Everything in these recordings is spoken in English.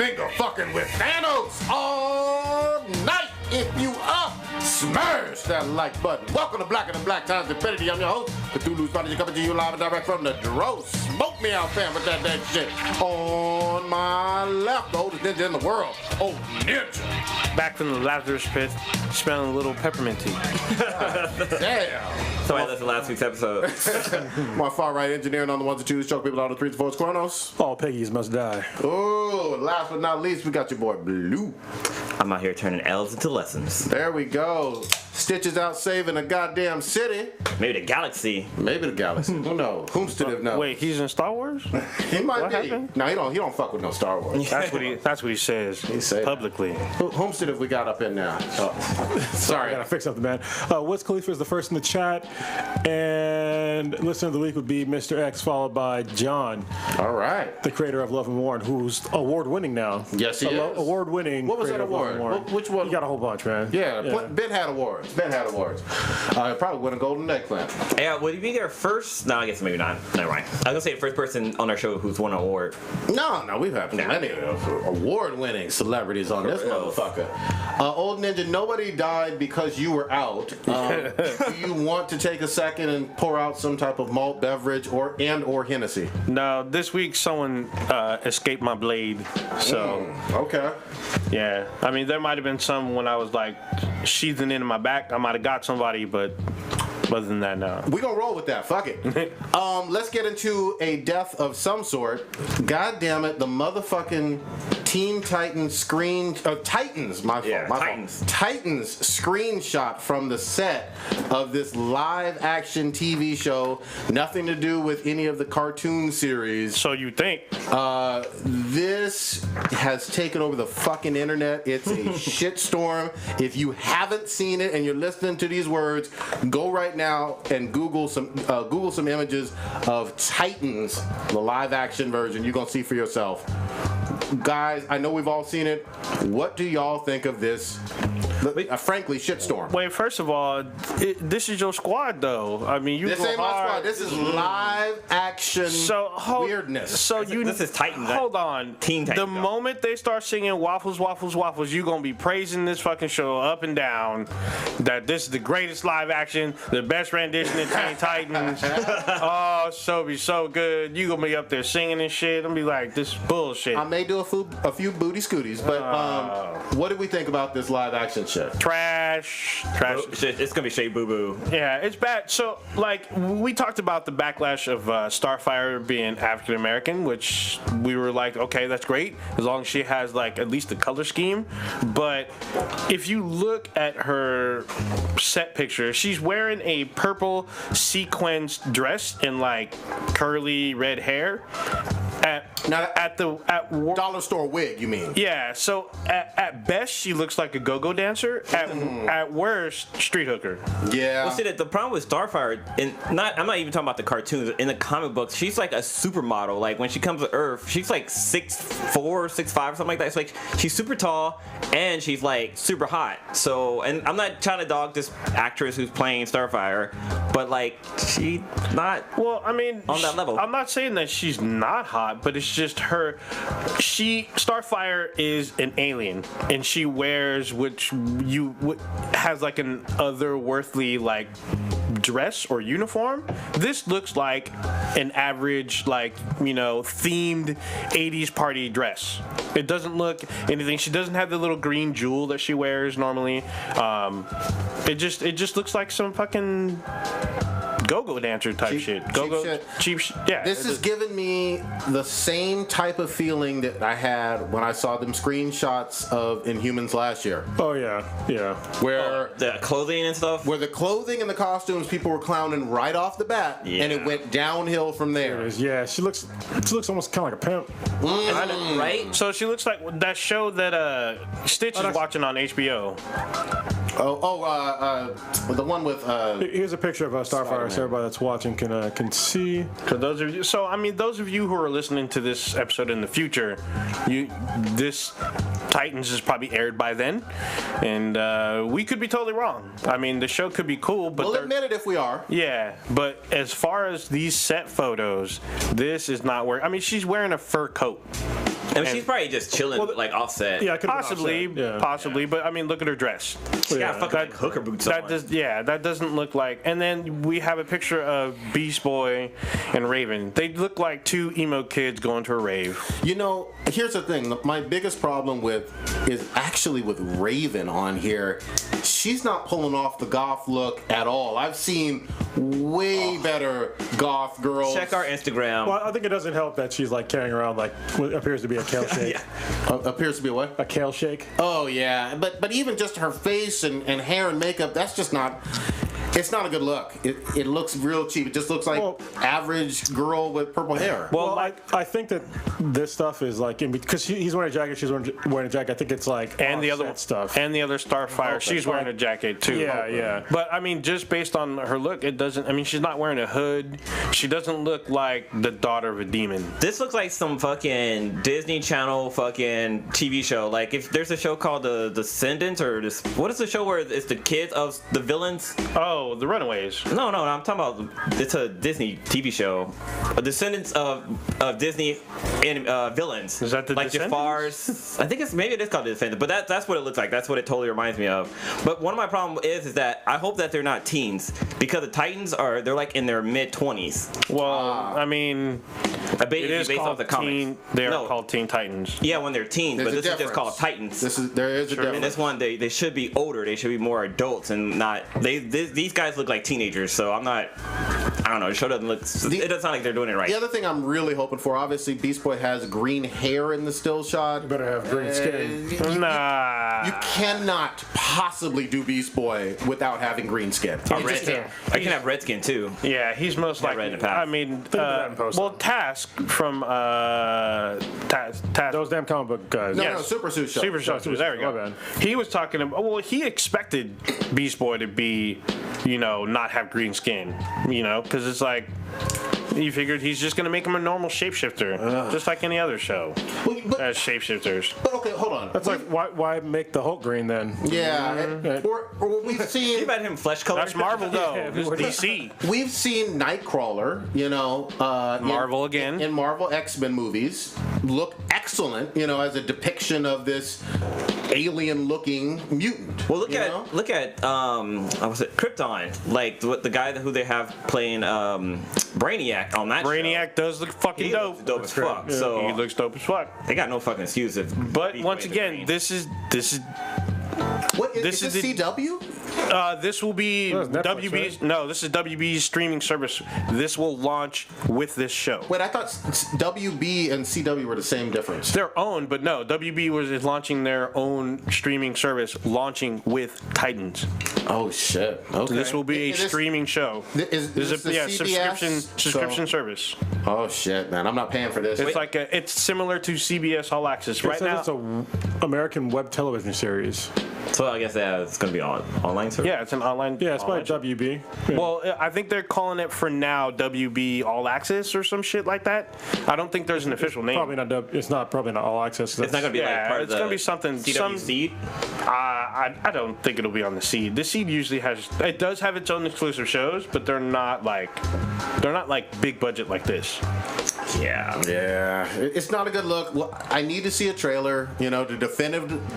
finger fucking with Thanos all night. If you up, smash that like button. Welcome to Black and the Black Times Infinity. I'm your host, Cthulhu's Prodigy, coming to you live and direct from the Dro. Smoke me out, fam, with that shit. On my left, the oldest ninja in the world, Old Ninja. Back from the Lazarus pit, smelling a little peppermint tea. Damn. Sorry, that's the last week's episode. My far right engineering on the ones and twos, choke people on the threes and fours, Chronos. All Peggies must die. Oh, last but not least, we got your boy Blue. I'm out here turning L's into lessons. There we go. Stitches out saving a goddamn city. Maybe the galaxy. Maybe the galaxy. Who knows? Whomstead knows? Wait, he's in Star Wars? He might What be. happened? No, he don't fuck with no Star Wars. That's what he says. He say publicly. Whomstead have we got up in now? Oh. I Sorry. gotta fix something, man. Wiz Khalifa is the first in the chat, and listener of the week would be Mr. X, followed by John, All right. the creator of Love and Warren, who's award-winning now. Yes, he is. Award-winning. What was that creator of Love and award? Warren. Which one? You got a whole bunch, man. Yeah, Ben had awards. Probably win a golden eggplant. Yeah, would you be their first? No, I guess maybe not. Never mind. I was gonna say the first person on our show who's won an award. No, we've had plenty of award-winning celebrities on this motherfucker. Old Ninja, nobody died because you were out. Do you want to take a second and pour out some type of malt beverage or Hennessy? No, this week someone escaped my blade. So, Okay. yeah. I mean, there might have been some when I was like sheathing into my back. I might have got somebody, but other than that, no. We gonna roll with that. Fuck it. Let's get into a death of some sort. God damn it, the motherfucking Teen Titans Titans, my fault. Titans. Titans screenshot from the set of this live action TV show. Nothing to do with any of the cartoon series. So you think? This has taken over the fucking internet. It's a shitstorm. If you haven't seen it and you're listening to these words, go right now and Google some images of Titans, the live action version. You're gonna see for yourself. Guys, I know we've all seen it. What do y'all think of this? Frankly, shitstorm. Wait, first of all, this is your squad, though. I mean, you This go ain't my hard. squad. This is live action weirdness. So This is Titans. Hold on. Teen Titans, The though. moment they start singing waffles, waffles, waffles, you're gonna be praising this fucking show up and down. That this is the greatest live action, the best rendition of Teen Titans. Oh, so be so good. You gonna be up there singing and shit. I'm be like, this is bullshit. I may do a few booty scooties, but what did we think about this live action shit? Trash. It's gonna be straight boo boo. Yeah, it's bad. So, like, we talked about the backlash of Starfire being African American, which we were like, okay, that's great, as long as she has, like, at least the color scheme. But if you look at her set picture, she's wearing a purple sequenced dress and, like, curly red hair. At Dollar store wig, you mean? Yeah, so at best she looks like a go-go dancer. At worst, street hooker. Yeah. Well, see, the problem with Starfire, I'm not even talking about the cartoons. In the comic books, she's like a supermodel. Like when she comes to Earth, she's like 6'4", 6'5", something like that. It's like she's super tall and she's like super hot. So, and I'm not trying to dog this actress who's playing Starfire, but like she's not. Well, I mean, on that level. I'm not saying that she's not hot, but it's just her. Starfire is an alien, and she wears has like an otherworldly like dress or uniform. This looks like an average, like, themed 80s party dress. It doesn't look anything. She doesn't have the little green jewel that she wears normally. It just looks like some fucking go-go dancer type shit. Cheap shit. Yeah. This is giving me the same type of feeling that I had when I saw them screenshots of Inhumans last year. Oh, yeah. Where the clothing and stuff. Where the clothing and the costumes, people were clowning right off the bat, and it went downhill from there. Yeah, she looks almost kind of like a pimp. Right? So she looks like that show that Stitch is watching on HBO. The one with. Here's a picture of Starfire, so everybody that's watching can see. For those of you, so I mean, those of you who are listening to this episode in the future, this Titans is probably aired by then, and we could be totally wrong. I mean, the show could be cool, but we'll admit it if we are. Yeah, but as far as these set photos, this is not where. I mean, she's wearing a fur coat. I mean, she's probably just chilling, like Offset. Yeah, it could've been Possibly, Offset. Yeah. possibly, but I mean, look at her dress. She got fucking like, hooker boots on. That doesn't look like. And then we have a picture of Beast Boy and Raven. They look like two emo kids going to a rave. You know, here's the thing. My biggest problem is actually with Raven on here. She's not pulling off the goth look at all. I've seen way better goth girls. Check our Instagram. Well, I think it doesn't help that she's like carrying around like what appears to be a kale shake. Appears to be what? A kale shake. Oh yeah, but even just her face and hair and makeup, that's just not. It's not a good look. It looks real cheap. It just looks like average girl with purple hair. Well, I think that this stuff is like because he's wearing a jacket, she's wearing a jacket. I think it's like and the other stuff and the other Starfire, she's wearing a jacket too. Yeah. But I mean, just based on her look, it doesn't. I mean, she's not wearing a hood. She doesn't look like the daughter of a demon. This looks like some fucking Disney Channel fucking TV show. Like if there's a show called The Descendants or this, what is the show where it's the kids of the villains? Oh, the Runaways. No, I'm talking about it's a Disney TV show, Descendants of Disney and villains. Is that the like Descendants? Jafar's? I think maybe it is called The Descendants, but that's what it looks like. That's what it totally reminds me of. But one of my problems is that I hope that they're not teens because the Titans they're like in their mid-20s. Well, I mean, It is based off the comics. They are called Teen Titans. Yeah, when they're teens, There's but a this is just difference. called Titans. There is a difference. And this one, they should be older. They should be more adults and not. These guys look like teenagers, so I'm not. I don't know. The show doesn't look. It doesn't sound like they're doing it right. The other thing I'm really hoping for, obviously, Beast Boy has green hair in the still shot. better have green skin. Nah. You cannot possibly do Beast Boy without having green skin. Red skin. I can have red skin too. Yeah, he's most Red likely. in the past. I mean, that in post. well, Task from Task. Those damn comic book guys. No, Super Suit Show. Super Show. There we My go. bad. He was talking about. Well, he expected Beast Boy to be, not have green skin. Because it's like. He figured he's just going to make him a normal shapeshifter, just like any other show. As shapeshifters. But okay, hold on. That's like why make the Hulk green then? Yeah, or we've You seen bet him flesh color. That's Marvel, though. Yeah, This is DC. we've seen Nightcrawler, Marvel again. in Marvel X-Men movies, look excellent, as a depiction of this alien-looking mutant. Well, look at what was it? Krypton. Like the guy who they have playing Brainiac on that Brainiac show. does look fucking He dope. looks dope as fuck. Yeah. So He looks dope as fuck. they got no fucking excuse if. But Beast once Boy is again, green. this is What is This this is the- CW? This will be Well, it's Netflix, WB's. right? No, this is WB's streaming service. This will launch with this show. Wait, I thought WB and CW were the same difference. Their own, but no, WB is launching their own streaming service, launching with Titans. Oh shit! Okay. This will be a Is this- streaming show. Is this a the CBS? subscription service. Oh shit, man! I'm not paying for this. It's like it's similar to CBS All Access right It says now. it's a American web television series. So I guess it's gonna be online service. Yeah, it's an online. Yeah, it's by online show. WB. Yeah. Well, I think they're calling it for now WB All Access or some shit like that. I don't think there's an official name. Probably not. It's not probably not all access. It's not gonna be Yeah, like part of it's the. gonna be something- CW some- Seed. I don't think it'll be on the Seed. The Seed usually it does have its own exclusive shows, but they're not like big budget like this. Yeah. Yeah, it's not a good look. Well, I need to see a trailer, to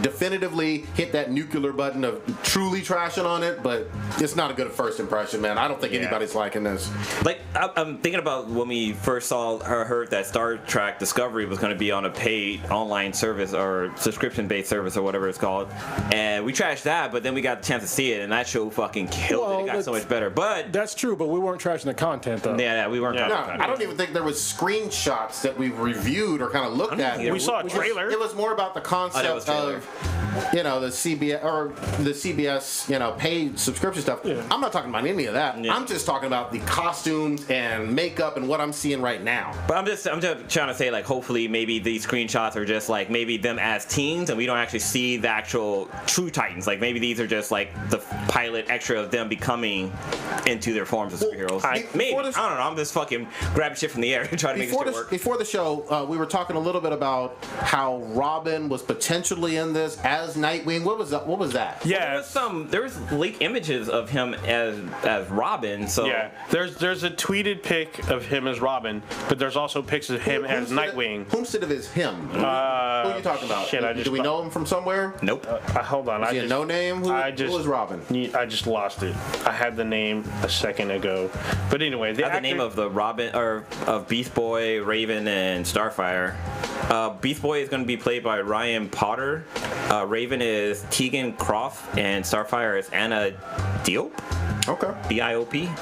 definitively hit that nuclear button of truly trashing on it. But it's not a good first impression, man. I don't think anybody's liking this. Like I'm thinking about when we first saw or heard that Star Trek Discovery was going to be on a paid online service or subscription-based service or whatever it's called, and we trashed that. But then we got the chance to see it, and that show fucking killed it. It got so much better. But That's true, but we weren't trashing the content though. yeah, we weren't. Yeah. talking No, about I it. don't even think there was screenshots that we reviewed or kind of looked at. either. We saw a trailer. It was more about the concept was trailer. of, the CBS or the CBS, paid subscription stuff. Yeah. I'm not talking about any of that. Yeah. I'm just talking about the costumes and makeup and what I'm seeing right now. But I'm just trying to say, like, hopefully maybe these screenshots are just like maybe them as teens and we don't actually see the actual true Titans. Like maybe these are just like the pilot extra of them becoming into their forms of superheroes. Maybe. before I this- don't know. I'm just fucking grabbing shit from the air and trying to make this shit work. Before the show, we were talking a little bit about how Robin was potentially in this as as Nightwing. What was that? Yeah. There was leaked images of him as Robin. So Yeah, there's a tweeted pic of him as Robin, but there's also pics of him as Nightwing. Whomstead is him. Who are you talking about? Shit, Do we know him from somewhere? nope. Hold on, Is he a no name? Who is Robin? I just lost it. I had the name a second ago, but anyway, I have the name of the Robin or of Beast Boy, Raven, and Starfire. Beast Boy is going to be played by Ryan Potter. Raven is Tegan Croft, and Starfire is Anna Diop. Okay. Diop.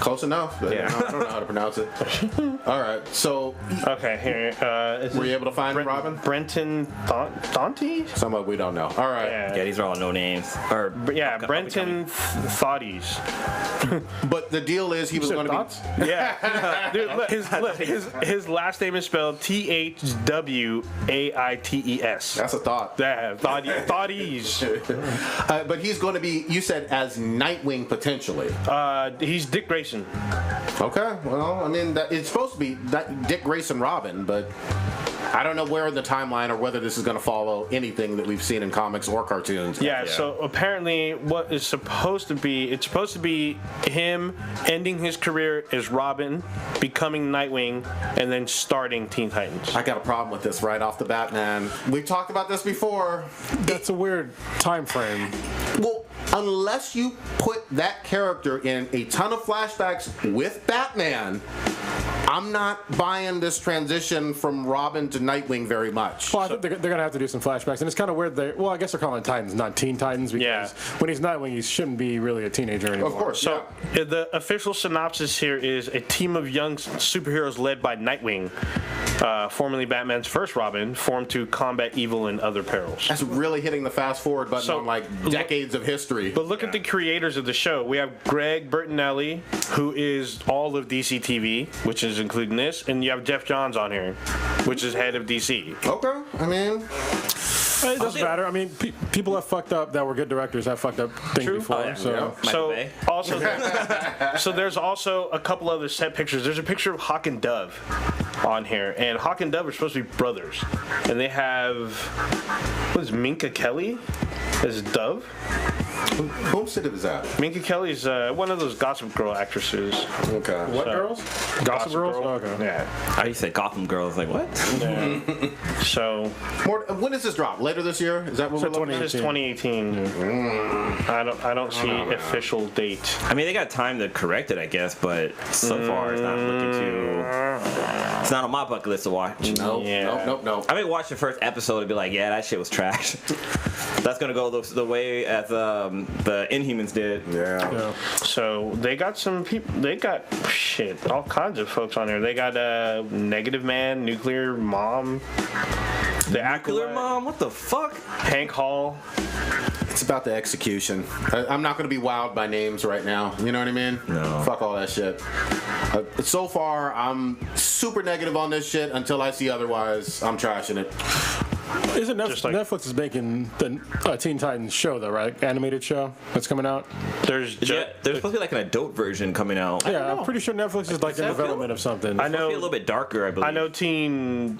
Close enough. Yeah. I don't know how to pronounce it. All right. So, Okay, here. were you able to find Robin? Brenton Thonty? Some of we don't know. All right. Yeah, these are all no names. Or Yeah, Brenton Thotties. But the deal is he was going to be. Yeah. Dude, look, his last name is spelled Thwaites. That's a thought. Yeah, Thotties. But he's going to be, you said, as Nightwing potentially. He's Dick Grayson. Okay. Well, I mean, it's supposed to be Dick Grayson Robin, but I don't know where in the timeline or whether this is going to follow anything that we've seen in comics or cartoons. Yeah, so apparently what is supposed to be, it's supposed to be him ending his career as Robin, becoming Nightwing, and then starting Teen Titans. I got a problem with this right off the bat, man. We've talked about this before. That's a weird time frame. Well, unless you put that character in a ton of flashbacks with Batman, I'm not buying this transition from Robin to Nightwing very much. Well, I think they're going to have to do some flashbacks, and it's kind of weird. I guess they're calling Titans, not Teen Titans, because when he's Nightwing, he shouldn't be really a teenager anymore. Of course. So the official synopsis here is a team of young superheroes led by Nightwing, formerly Batman's first Robin, formed to combat evil and other perils. That's really hitting the fast forward button on like decades of history. But look at the creators of the show. We have Greg Bertinelli, who is all of DC TV, which is including this, and you have Jeff Johns on here, which is head of DC. Okay, I mean, It doesn't matter. I mean, people have fucked up that were good directors have fucked up things before. Oh, yeah. So So also, so there's also a couple other set pictures. There's a picture of Hawk and Dove on here, and Hawk and Dove are supposed to be brothers, and they have what is Minka Kelly as Dove. Homestead is that? Minka Kelly's one of those Gossip Girl actresses. Okay. what girls? Gossip Girls? Girl. Oh, okay. Yeah. I used to say Gotham Girls. Like what? So When does this drop? Later this year? Is that what we're looking at? this is 2018. I don't see official date. I mean, they got time to correct it, I guess, but so far it's not looking too. It's not on my bucket list to watch. Nope, Yeah. nope. I may watch the first episode and be like, yeah, that shit was trash. That's gonna go the way as the Inhumans did. Yeah. So they got some people. They got shit, all kinds of folks on there. They got Negative Man, Nuclear Mom, the Nuclear Acolyte, Mom, what the fuck? Hank Hall. It's about the execution. I'm not going to be wowed by names right now. You know what I mean? No. Fuck all that shit. So far, I'm super negative on this shit. Until I see otherwise, I'm trashing it. Isn't Just like- Netflix is making the Teen Titans show, though, right? Animated show that's coming out. There's Yeah, there's supposed to be like an adult version coming out. Yeah, I'm pretty sure Netflix is like in development of something. I It's supposed to be a know. little bit darker, I believe. I know. Teen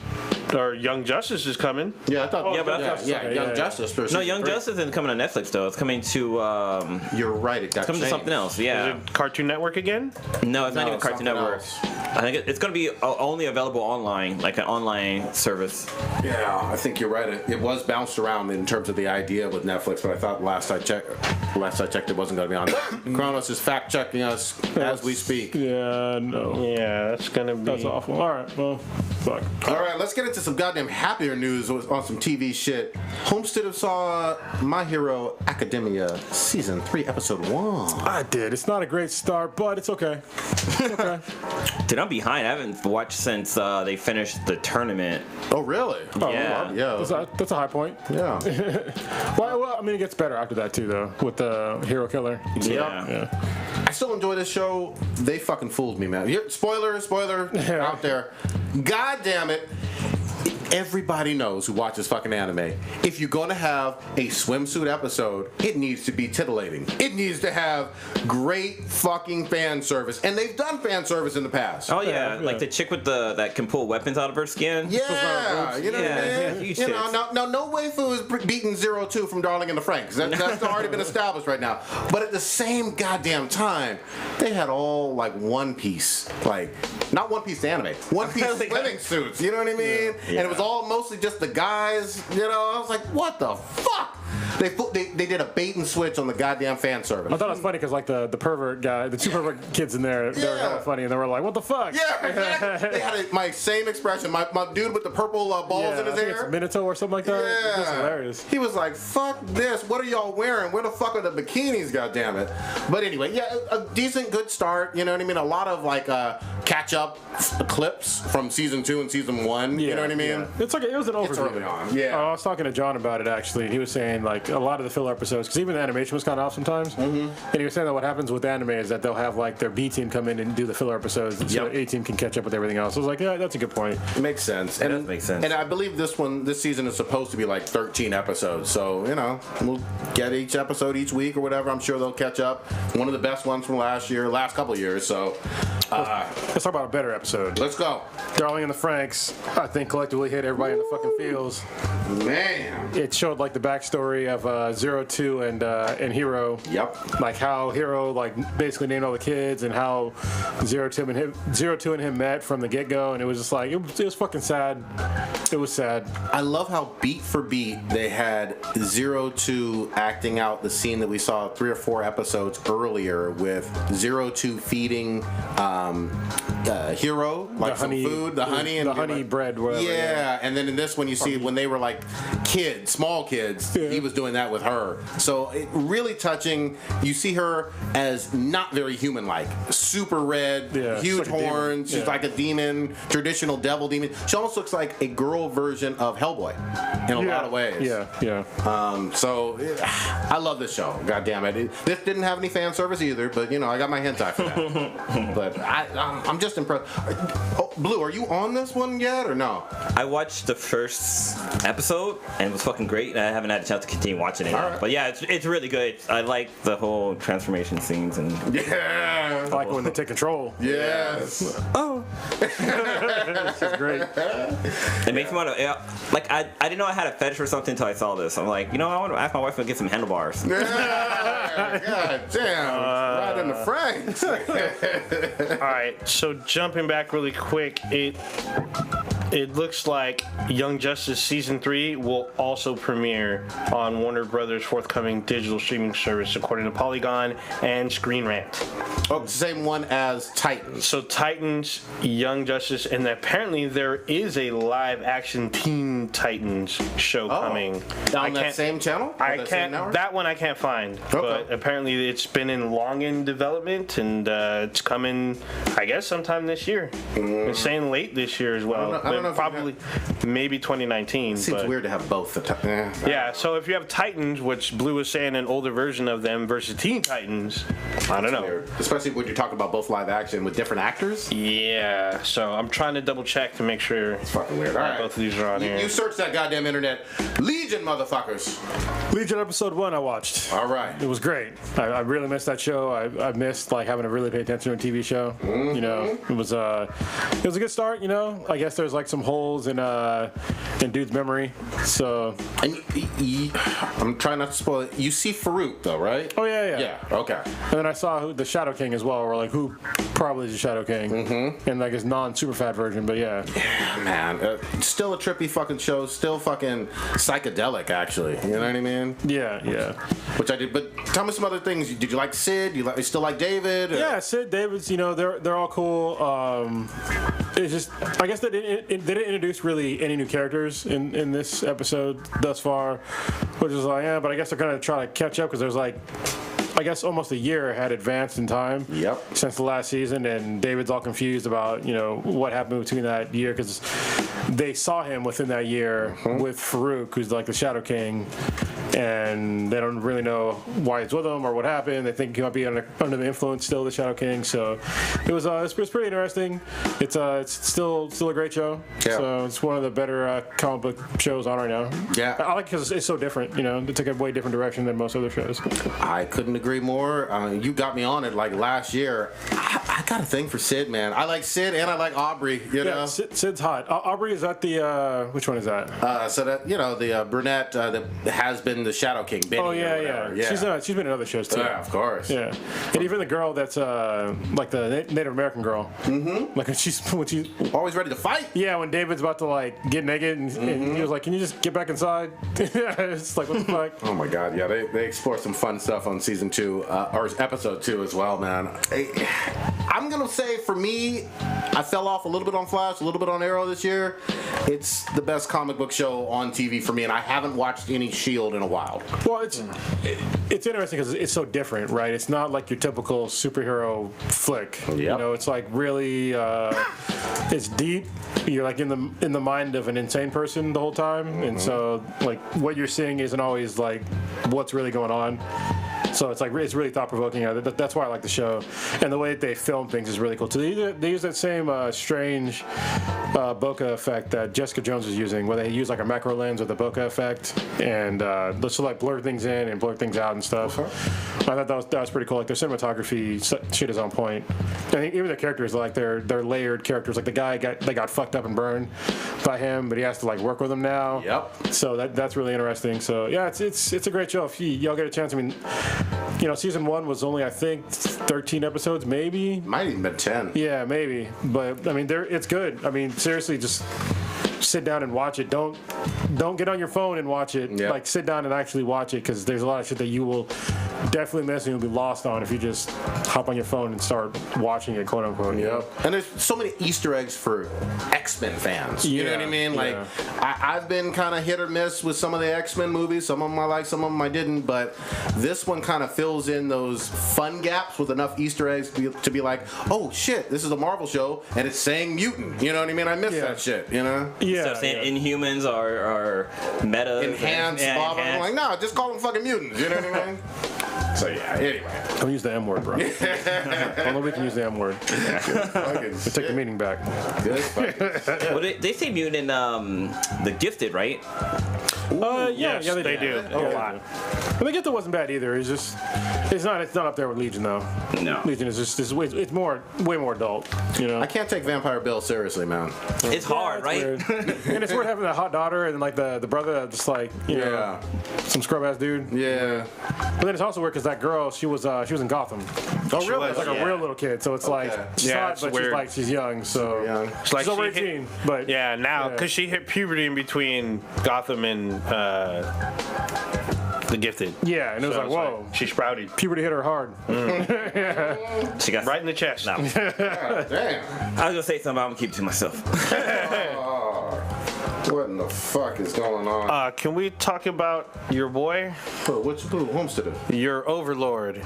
or Young Justice is coming. Yeah, I thought. Yeah, but yeah, that's- yeah, Young yeah. Justice. for No, season Young 3. Justice isn't coming to Netflix though. It's coming to You're right. It got coming to changed. something else. Yeah. Is it Cartoon Network again? No, it's not even Cartoon something Network. else. I think it's going to be only available online, like an online service. Yeah, I think you're right. It was bounced around in terms of the idea with Netflix, but I thought last I checked, it wasn't going to be on. Kronos is fact checking us as we speak. Yeah, no. Yeah, that's gonna be. That's awful. All right, well, fuck. All right, let's get into some goddamn happier news on some TV shit. Homestead saw My Hero Academia Season 3, Episode 1. I did. It's not a great start, but it's okay. It's okay. Dude, I'm behind. I haven't watched since they finished the tournament. Oh, really? Yeah. Yeah. That's a high point. Yeah. Well, I mean, it gets better after that, too, though, with the hero killer. Yeah. Yeah. I still enjoy this show. They fucking fooled me, man. Spoiler Yeah. out there. God damn it. everybody knows who watches fucking anime, if you're gonna have a swimsuit episode, it needs to be titillating. It needs to have great fucking fan service, and they've done fan service in the past. Oh yeah, like the chick with that can pull weapons out of her skin. Yeah, you know what I mean? huge You tits. know, now no waifu is beating 0-2 from Darling in the Franxx. That's already been established right now. But at the same goddamn time, they had all like One Piece, like not One Piece anime, One Piece swimming suits. You know what I mean? Yeah. And it was all mostly just the guys. You know, I was like, what the fuck? They did a bait and switch on the goddamn fan service. I thought it was funny because like the pervert guy, the two pervert kids in there, they were kind of funny, and they were like, "What the fuck?" Yeah, exactly. They had my same expression. My dude with the purple balls in his hair. Minato or something like that. Yeah. It was hilarious. He was like, "Fuck this! What are y'all wearing? Where the fuck are the bikinis? Goddammit!" But anyway, yeah, a decent, good start. You know what I mean? A lot of like catch-up clips from season 2 and season 1. You know what I mean? Yeah. It's like it was an overview. It's early on. Yeah. I was talking to John about it actually, and he was saying like a lot of the filler episodes, because even the animation was kind of off sometimes. And he was saying that what happens with anime is that they'll have like their B team come in and do the filler episodes, so A team can catch up with everything else. I was like, yeah, that's a good point. Makes sense. It does make sense. And I believe this season is supposed to be like 13 episodes. So, you know, we'll get each episode each week or whatever. I'm sure they'll catch up. One of the best ones from last couple of years. So, Let's talk about a better episode. let's go. Darling in the Franxx, I think collectively hit everybody in the fucking feels. Man. It showed like the backstory of 02 and Hero. Yep. Like how Hero like basically named all the kids, and how 02 and him met from the get go, and it was just like it was fucking sad. It was sad. I love how beat for beat they had 02 acting out the scene that we saw 3 or 4 episodes earlier with 02 feeding Hero like some food, the honey and the honey bread, whatever. Yeah, and then in this one you see when they were like kids, small kids, he was doing that with her. So it really touching. You see her as not very human-like, super red, huge she's like a demon. horns. She's like a demon, traditional devil demon. She almost looks like a girl version of Hellboy in a lot of ways. Yeah. I love this show. God damn it. This didn't have any fan service either, but you know I got my hentai for that. But I'm just impressed. Oh, Blue, are you on this one yet or no? I watched the first episode and it was fucking great. I haven't had a chance to continue watching it. Right. But yeah, it's really good. I like the whole transformation scenes and Yeah. I like when they take control. Yes. oh, It's great. it makes me want to. Like I didn't know I had a fetish or something until I saw this. I'm like, I want to ask my wife to get some handlebars. Yeah. God damn. Right in the Franxx. All right, so jumping back really quick, it looks like Young Justice Season 3 will also premiere on Warner Brothers' forthcoming digital streaming service, according to Polygon and Screen Rant. Oh, same one as Titans. So Titans, Young Justice, and apparently there is a live-action Teen Titans show coming. On that same channel? I On that same can't. network? That one I can't find. But apparently it's been long in development, and it's coming, I guess, sometime this year. It's saying late this year as well. I don't know if Probably, maybe 2019. Seems but weird to have both. yeah. So if you have Titans, which Blue was saying an older version of them, versus Teen Titans, I don't know. Weird. Especially when you're talking about both live action with different actors. Yeah. So I'm trying to double check to make sure It's fucking weird. All right. both of these are on here. You search that goddamn internet. Legion, motherfuckers. Legion episode 1 I watched. All right. It was great. I really missed that show. I missed like having to really pay attention to a TV show. You know, it was a good start. You know, I guess there's like some holes in dude's memory. So And I'm trying not to spoil it. You see Farouk though, right? oh yeah. Yeah. Okay. And then I saw the Shadow King as well. Or like who probably is the Shadow King, and like his non-super fat version. But yeah, Man, still a trippy fucking show. Still fucking psychedelic, actually. You know what I mean? yeah. Which I did. But tell me some other things. Did you like Sid? You still like David? Or? Yeah, Sid, David's, they're all cool. It's just, I guess they didn't introduce really any new characters in this episode thus far, which is like, yeah, but I guess they're gonna try to catch up because there's like I guess almost a year had advanced in time. Yep. Since the last season, and David's all confused about what happened between that year because they saw him within that year with Farouk, who's like the Shadow King, and they don't really know why he's with him or what happened. They think he might be under the influence still of the Shadow King. So it was pretty interesting. It's still a great show. Yeah. So it's one of the better comic book shows on right now. Yeah. I like it because it's so different. It took a way different direction than most other shows. I couldn't agree more. You got me on it like last year. I got a thing for Sid, man. I like Sid and I like Aubrey. You know, Sid's hot. Aubrey, is that the which one is that? So that the brunette that has been the Shadow King. Benny, Oh yeah. She's been in other shows too. Yeah, of course. Yeah, and even the girl that's like the Native American girl. Mm-hmm. Like when she's Always ready to fight. yeah, when David's about to like get naked and he was like, "Can you just get back inside?" It's like, what the fuck? Oh my God, yeah, they explore some fun stuff on season 2 or episode 2 as well, man. I'm gonna say for me, I fell off a little bit on Flash, a little bit on Arrow this year. It's the best comic book show on TV for me, and I haven't watched any Shield in a while. Well, it's interesting because it's so different, right? It's not like your typical superhero flick. Yep. It's like really, it's deep. You're like in the mind of an insane person the whole time, and so like what you're seeing isn't always like what's really going on. So it's like it's really thought provoking. That's why I like the show, and the way that they film things is really cool too. They use that same strange bokeh effect that Jessica Jones is using, where they use like a macro lens with a bokeh effect, and just to like blur things in and blur things out and stuff. I thought that was pretty cool. Like their cinematography shit is on point. I think even the characters, like they're layered characters. Like the guy got fucked up and burned by him, but he has to like work with him now. Yep. So that's really interesting. So yeah, it's a great show. If y'all get a chance, I mean, season 1 was only I think 13 episodes, maybe. Might even been 10. Yeah, maybe. But I mean, it's good. I mean, seriously, just sit down and watch it. Don't get on your phone and watch it. Yep. Like sit down and actually watch it because there's a lot of shit that you will definitely miss and you'll be lost on if you just hop on your phone and start watching it, quote unquote. Yep. And there's so many Easter eggs for X-Men fans. You know what I mean? Like, I've been kind of hit or miss with some of the X-Men movies. Some of them I like, some of them I didn't. But this one kind of fills in those fun gaps with enough Easter eggs to be like, oh shit, this is a Marvel show and it's saying mutant. You know what I mean? I miss that shit. Yeah. So saying Inhumans are meta. Enhanced. I'm like, no, just call them fucking mutants. You know what I mean? So yeah, anyway. Don't use the M word, bro. Only we can use the M word. We take the meaning back. Well, they say mutant in The Gifted, right? Yeah, they do. A lot. But The Gifted wasn't bad either. It's not up there with Legion though. No. Legion is just it's way more adult. I can't take Vampire Bill seriously, man. It's hard, right? And it's weird having a hot daughter and like the brother that's just like some scrub ass dude. Yeah. But then it's also weird because that girl she was in Gotham. Oh really? It's like a real little kid, so it's like she's hot, but she's young, so She's over 18. But now because she hit puberty in between Gotham and The Gifted. Yeah, and it was like, whoa. She sprouted. Puberty hit her hard. She got right in the chest. No. Damn. I was gonna say something, but I'm gonna keep it to myself. What in the fuck is going on? Can we talk about your boy? Who Homestead? Your overlord,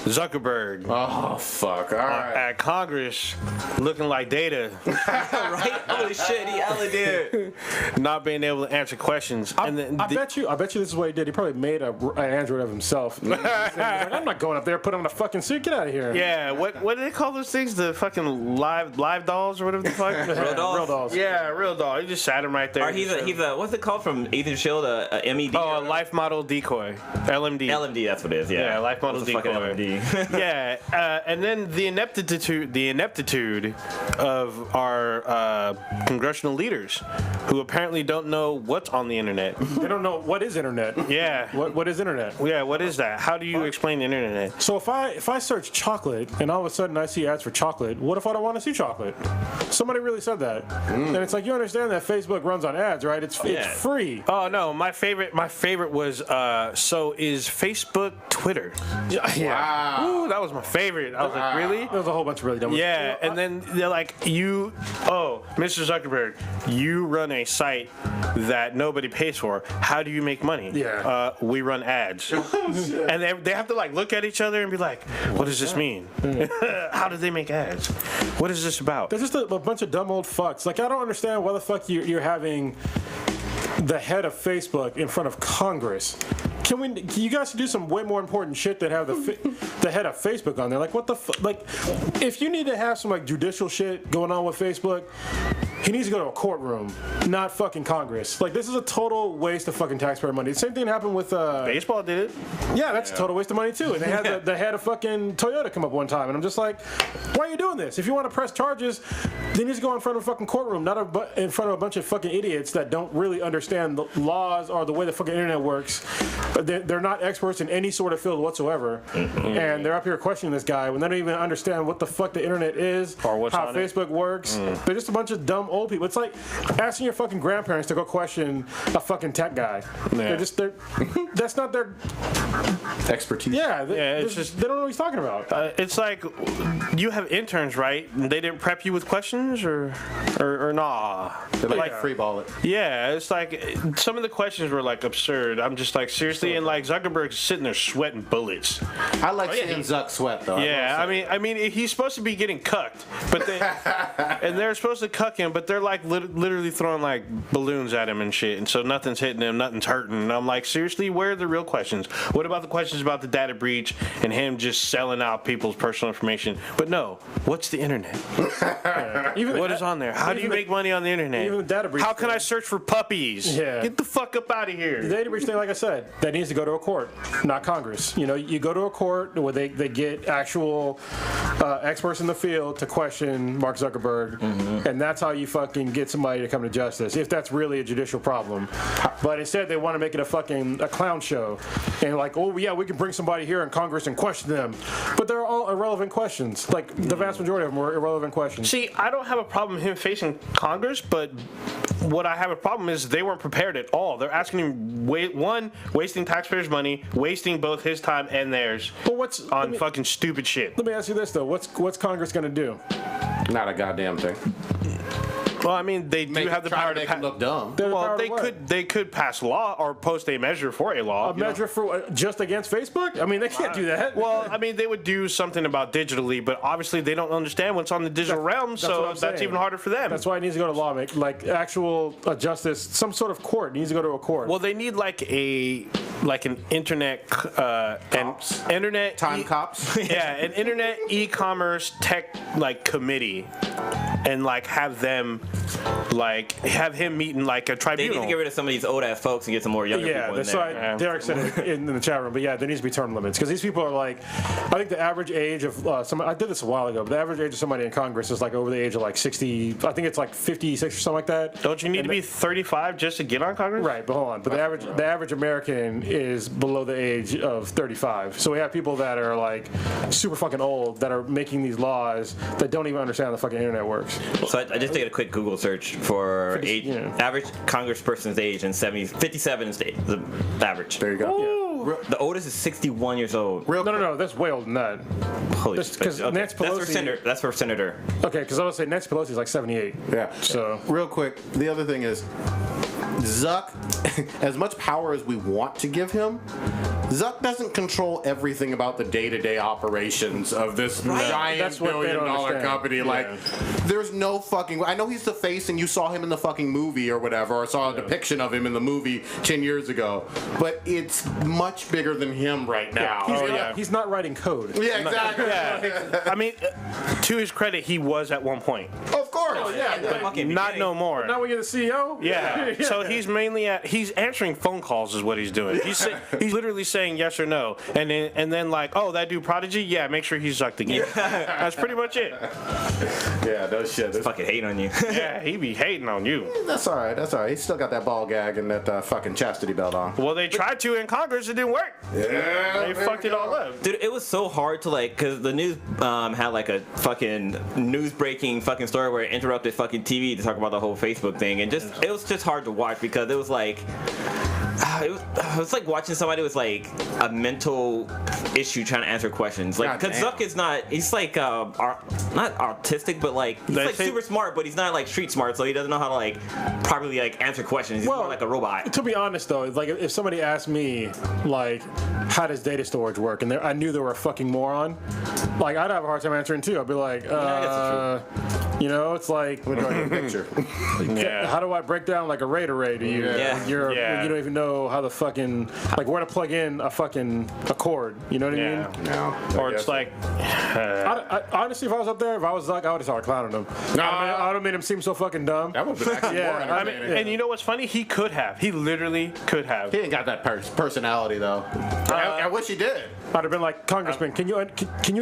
Zuckerberg. Oh fuck! All right. At Congress, looking like Data, Right? Holy shit, he hella did. not being able to answer questions. I bet you this is what he did. He probably made an android of himself. Like, I'm not going up there, put him in a fucking suit. Get out of here. Yeah, what do they call those things? The fucking live dolls or whatever the fuck? Real dolls? Real dolls. Yeah, real doll. He just sat him right there. Or he's a what's it called from Agent Shield? A MED? Oh, a life model decoy. LMD. LMD, that's what it is. Yeah, Yeah, life model What's a fucking decoy. LMD? Yeah, and then the ineptitude of our congressional leaders, who apparently don't know what's on the internet. They don't know what is internet. Yeah. What is internet? Yeah, what is that? How do you explain the internet? So if I search chocolate and all of a sudden I see ads for chocolate, what if I don't want to see chocolate? Somebody really said that. And it's like, you understand that Facebook runs on ads. ads, right? It's free. Oh no, my favorite was so is Facebook Twitter. Wow. Ooh, that was my favorite. I was like, really? There's a whole bunch of really dumb ones. Yeah, and then they're like, Mr. Zuckerberg, you run a site that nobody pays for. How do you make money? Yeah. We run ads. And they have to like look at each other and be like, what does this mean? How do they make ads? What is this about? There's just a bunch of dumb old fucks. Like, I don't understand why the fuck you're having the head of Facebook in front of Congress. Can you guys do some way more important shit than have the head of Facebook on there? Like, what the fuck? Like, if you need to have some like judicial shit going on with Facebook, he needs to go to a courtroom, not fucking Congress. Like, this is a total waste of fucking taxpayer money. The same thing happened with Baseball did it. Yeah, that's a total waste of money too. And they had the head of fucking Toyota come up one time, and I'm just like, why are you doing this? If you want to press charges, they need to go in front of a fucking courtroom, not in front of a bunch of fucking idiots that don't really understand the laws or the way the fucking internet works. They're not experts in any sort of field whatsoever, and they're up here questioning this guy when they don't even understand what the fuck the internet is or how Facebook works. They're just a bunch of dumb old people. It's like asking your fucking grandparents to go question a fucking tech guy. Yeah. That's not their expertise. Yeah, they don't know what he's talking about. It's like you have interns, right? They didn't prep you with questions or nah. They like free ball it. Yeah, it's like some of the questions were like absurd. I'm just like, seriously, and like Zuckerberg's sitting there sweating bullets. I like seeing Zuck sweat though. Yeah, I mean he's supposed to be getting cucked, but they're supposed to cuck him, but they're like literally throwing like balloons at him and shit, and so nothing's hitting him, nothing's hurting. And I'm like, seriously, where are the real questions? What about the questions about the data breach and him just selling out people's personal information? But no, what's the internet? What is on there? How do you make money on the internet? Even the data breach. How can I search for puppies? Yeah. Get the fuck up out of here. The data breach thing, like I said, that needs to go to a court, not Congress. You know, you go to a court where they get actual experts in the field to question Mark Zuckerberg, and that's how you fucking get somebody to come to justice, if that's really a judicial problem. But instead, they want to make it a clown show, and like, oh yeah, we can bring somebody here in Congress and question them, but they're all irrelevant questions. Like the vast majority of them were irrelevant questions. See, I don't have a problem him facing Congress, but what I have a problem is they weren't prepared at all. They're asking him, wasting taxpayers' money, wasting both his time and theirs on fucking stupid shit. Let me ask you this though: what's Congress gonna do? Not a goddamn thing. Well, I mean, they do have the power to make him look dumb. Well, they could pass law or post a measure for a law. A measure for just against Facebook? I mean, they can't do that. Well, I mean, they would do something about digitally, but obviously they don't understand what's on the digital realm, so that's even harder for them. That's why it needs to go to law, like actual justice, some sort of court. It needs to go to a court. Well, they need like an internet internet time cops. Yeah, an internet e-commerce tech like committee, and like have him meet in like a tribunal. They need to get rid of some of these old ass folks and get some more younger people in there. That's why Derek said it in the chat room. But yeah, there needs to be term limits because these people are like, I think the average age of I did this a while ago, but the average age of somebody in Congress is like over the age of like 60. I think it's like 56 or something like that. Don't you need to be 35 just to get on Congress? Right, but hold on. But the average American is below the age of 35. So we have people that are like super fucking old that are making these laws that don't even understand how the fucking internet works. So I just did a quick Google search for average congressperson's age, and 57 is the average. There you go. Yeah. The oldest is 61 years old. No, that's way older than that. Holy shit. Because Nancy Pelosi. That's for senator. Okay, because I was saying Nancy Pelosi is like 78. Yeah. So real quick, the other thing is, Zuck, as much power as we want to give him, Zuck doesn't control everything about the day-to-day operations of this giant billion-dollar company. Yeah. Like, there's no fucking... I know he's the face and you saw him in the fucking movie or whatever, or saw a depiction of him in the movie 10 years ago, but it's much bigger than him right now. He's not writing code. Yeah, exactly. Yeah. I mean, to his credit, he was at one point. Of course. But not no more. Now we get the CEO? Yeah. So he's mainly he's answering phone calls is what he's doing. He's literally saying yes or no, and then like, oh, that dude Prodigy, yeah, make sure he's Zucked again. That's pretty much it. Yeah, no shit. He's fucking hating on you. Yeah, he be hating on you. That's all right. He's still got that ball gag and that fucking chastity belt on. Well, they tried to in Congress, it didn't work. Yeah, they fucked it all up. Dude, it was so hard to like, because the news had like a fucking news breaking fucking story where interrupted fucking TV to talk about the whole Facebook thing, and it was just hard to watch because it was like. It was like watching somebody with like a mental issue trying to answer questions. Like, because Zuck is he's like not autistic, but like he's like super smart, but he's not like street smart, so he doesn't know how to like properly like answer questions. He's more like a robot. To be honest though, like if somebody asked me like how does data storage work, and I knew they were a fucking moron, like I'd have a hard time answering too. I'd be like, you know, it's like We're drawing a picture. how do I break down like a RAID array to you? You don't even know how the fucking like where to plug in a cord. You know what I mean? No. Or it's like, I, honestly, if I was up there, if I was like, I would have started clowning him. I would have made him seem so fucking dumb. That would have been actually more entertaining. and you know what's funny? He could have. He literally could have. He ain't got that personality though. I wish he did. I'd have been like, Congressman, can you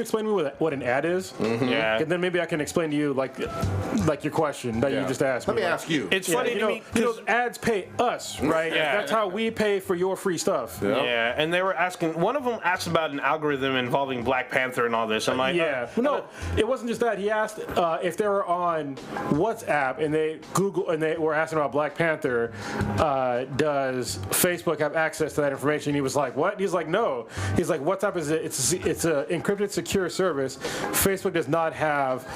explain to me what an ad is? Yeah. And then maybe I can explain to you like your question that you just asked me. Let me ask you. It's funny to me because ads pay us, right? Yeah. That's how we pay for your free stuff. Yeah, and they were asking. One of them asked about an algorithm involving Black Panther and all this. I'm like, no, it wasn't just that. He asked if they were on WhatsApp and they were asking about Black Panther. Does Facebook have access to that information? He was like, what? He's like, no. He's like, WhatsApp is it's a encrypted, secure service. Facebook does not have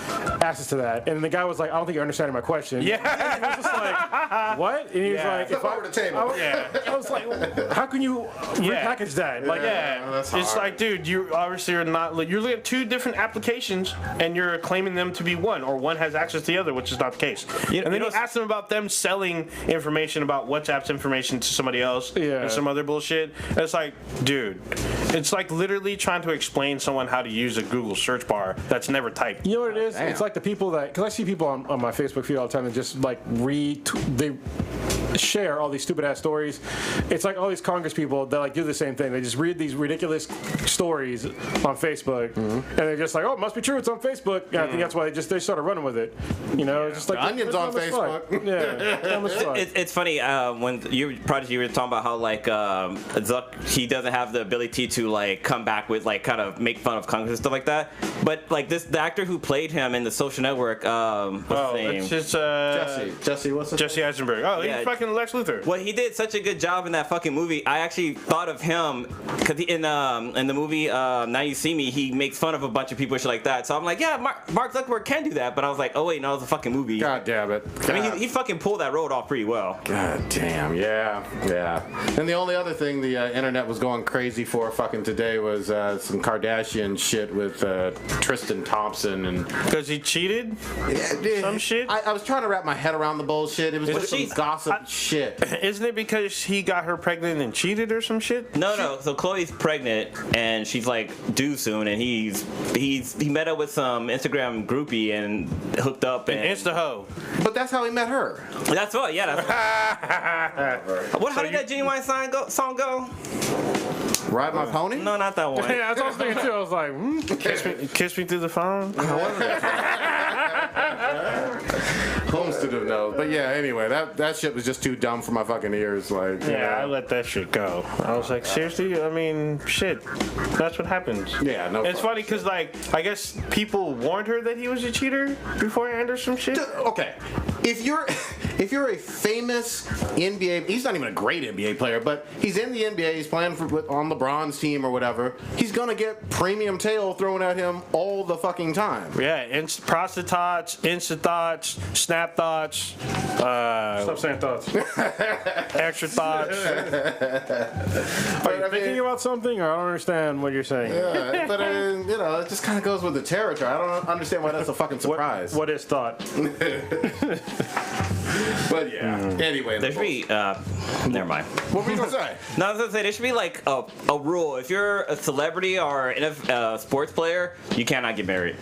access to that. And the guy was like, I don't think you're understanding my question. Yeah. And he was just like, what? And he was like, Flip over the table. I was like, how can you repackage that? Like, that's it's hard. like, dude, you obviously are not. You're looking at two different applications, and you're claiming them to be one, or one has access to the other, which is not the case. And then you ask them about them selling information about WhatsApp's information to somebody else and some other bullshit. And it's like, dude, it's like literally trying to explain someone how to use a Google search bar that's never typed. You know what it is? It's like the people that, because I see people on my Facebook feed all the time that just like they share all these stupid ass stories. It's like all these Congress people that like do the same thing. They just read these ridiculous stories on Facebook, and they're just like, oh, it must be true. It's on Facebook. And I think that's why they started running with it. You know, it's just like The Onion's on Facebook. Dumb as fuck. It's funny when you were talking about how like Zuck, he doesn't have the ability to like come back with like kind of make fun of Congress and stuff like that. But like the actor who played him in The Social Network, what's his name? It's just Jesse, what's his Jesse Eisenberg. Oh, he's fucking Lex Luthor. Well, he did such a good job in that fucking movie. I actually thought of him because in the movie Now You See Me, he makes fun of a bunch of people and shit like that. So I'm like, yeah, Mark Zuckerberg can do that. But I was like, oh wait, no, it's a fucking movie. God damn it. I mean, he fucking pulled that road off pretty well. God damn, yeah. And the only other thing the internet was going crazy for fucking today was some Kardashian shit with Tristan Thompson and Because he cheated? Some shit? I was trying to wrap my head around the bullshit. It was just some gossip shit. Isn't it because he got her pregnant and cheated or some shit? No. So Chloe's pregnant and she's like due soon, and he met up with some Instagram groupie and hooked up and Insta hoe. But that's how he met her. That's what. Yeah. That's what. How did that Genuine song go? Ride my pony? No, not that one. Yeah, that's what I was thinking too. I was like, Kiss me through the phone? Home studio knows. But yeah, anyway, that shit was just too dumb for my fucking ears. Like, I let that shit go. I was like, seriously? I mean, shit. That's what happens. Yeah, no. It's funny because, like, I guess people warned her that he was a cheater beforehand or some shit. Okay, if you're a famous NBA, he's not even a great NBA player, but he's in the NBA. He's playing on LeBron's team or whatever. He's gonna get premium tail thrown at him all the fucking time. Yeah, prostitutes, Insta thoughts, Snap thoughts, stop saying thoughts. extra thoughts. Are you thinking about something, or I don't understand what you're saying? Yeah, but it just kind of goes with the territory. I don't understand why that's a fucking surprise. What is thought? But yeah. Anyway, There should be. Never mind. what were you gonna say? No, I was gonna say there should be like a rule. If you're a celebrity or a sports player, you cannot get married.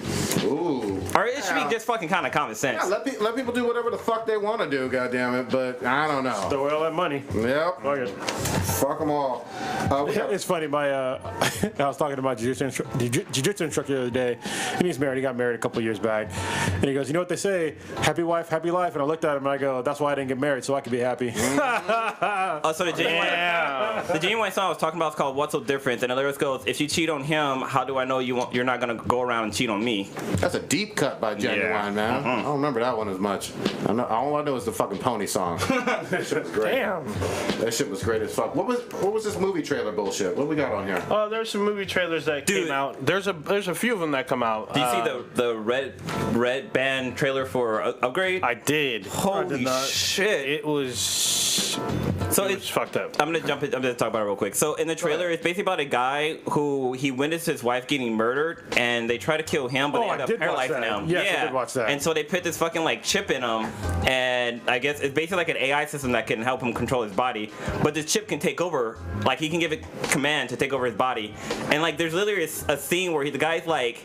Ooh. Or it should be just fucking kind of common sense. Yeah, let people do whatever the fuck they want to do, goddammit, but I don't know. Throw away all that money. Yep. Fuck it. Fuck them all. It's funny. I was talking to my jiu-jitsu instructor the other day, and he's married. He got married a couple years back, and he goes, "You know what they say? Happy wife, happy life." And I looked at him and I I go, that's why I didn't get married, so I could be happy. Oh, so the genuine song I was talking about is called "What's So Different," and the lyrics goes, "If you cheat on him, how do I know you're not gonna go around and cheat on me?" That's a deep cut by Genuine, man. I don't remember that one as much. All I know is the fucking Pony song. That shit was great. Damn. That shit was great as fuck. What was this movie trailer bullshit? What we got on here? Oh, there's some movie trailers that came out. There's a few of them that come out. Do you see the red band trailer for Upgrade? I did. Holy shit! It was. So it was fucked up. I'm gonna talk about it real quick. So in the trailer, it's basically about a guy who he witnessed his wife getting murdered, and they try to kill him, but they end up paralyzing him. Yes, I did watch that. And so they put this fucking like chip in him, and I guess it's basically like an AI system that can help him control his body. But this chip can take over, like he can give it command to take over his body. And like there's literally a scene where the guy's like,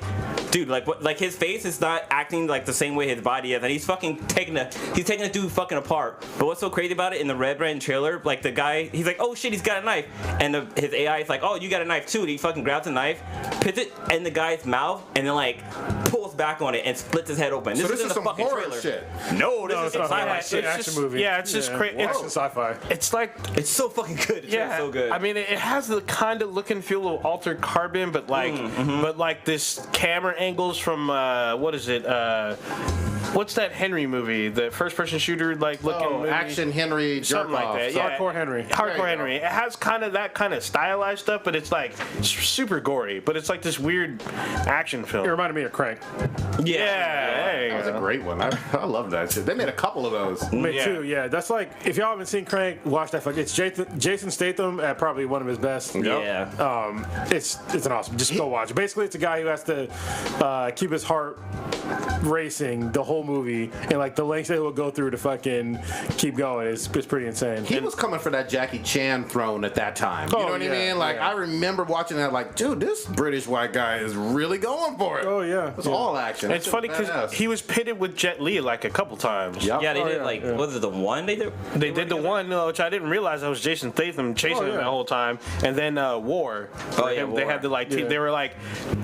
dude, like his face is not acting like the same way his body is, and he's fucking taking the dude fucking apart. But what's so crazy about it in the Red Brand trailer, like the guy, he's like, oh shit, he's got a knife, and his AI is like, oh, you got a knife too, and he fucking grabs a knife, puts it in the guy's mouth, and then like pulls back on it and splits his head open. So this is in the some fucking horror trailer. Shit. No, this is some sci-fi It's shit. an action movie. Yeah, it's just crazy. It's Action sci-fi. It's like It's so fucking good. It's so good. I mean, it has the kind of look and feel of Altered Carbon, but like, but like this camera angles from what is it? What's that Henry movie? The first-person shooter like looking movie? Action Henry jerk Something like off. that. Yeah. Hardcore Henry. Hardcore Henry. It has kind of that kind of stylized stuff, but it's like super gory. But it's like this weird action film. It reminded me of Crank. Yeah, there you That was a go. great one. I love that shit. They made a couple of those. Me Yeah. too, yeah. That's like, if y'all haven't seen Crank, watch that. It's Jason Statham at probably one of his best. Yeah. It's an awesome. Just go watch it. Basically, it's a guy who has to keep his heart racing the whole movie, and like the lengths that he'll go through to fucking keep going is pretty insane. He was coming for that Jackie Chan throne at that time. You know what I mean? Like, I remember watching that like, dude, this British white guy is really going for it. Oh, yeah. It was all action. It's funny because he was pitted with Jet Li like a couple times. Yep. Yeah, they did was it the one they did? They did the one, which I didn't realize that was Jason Statham chasing him the whole time, and then War. Oh, yeah, They had to like they were like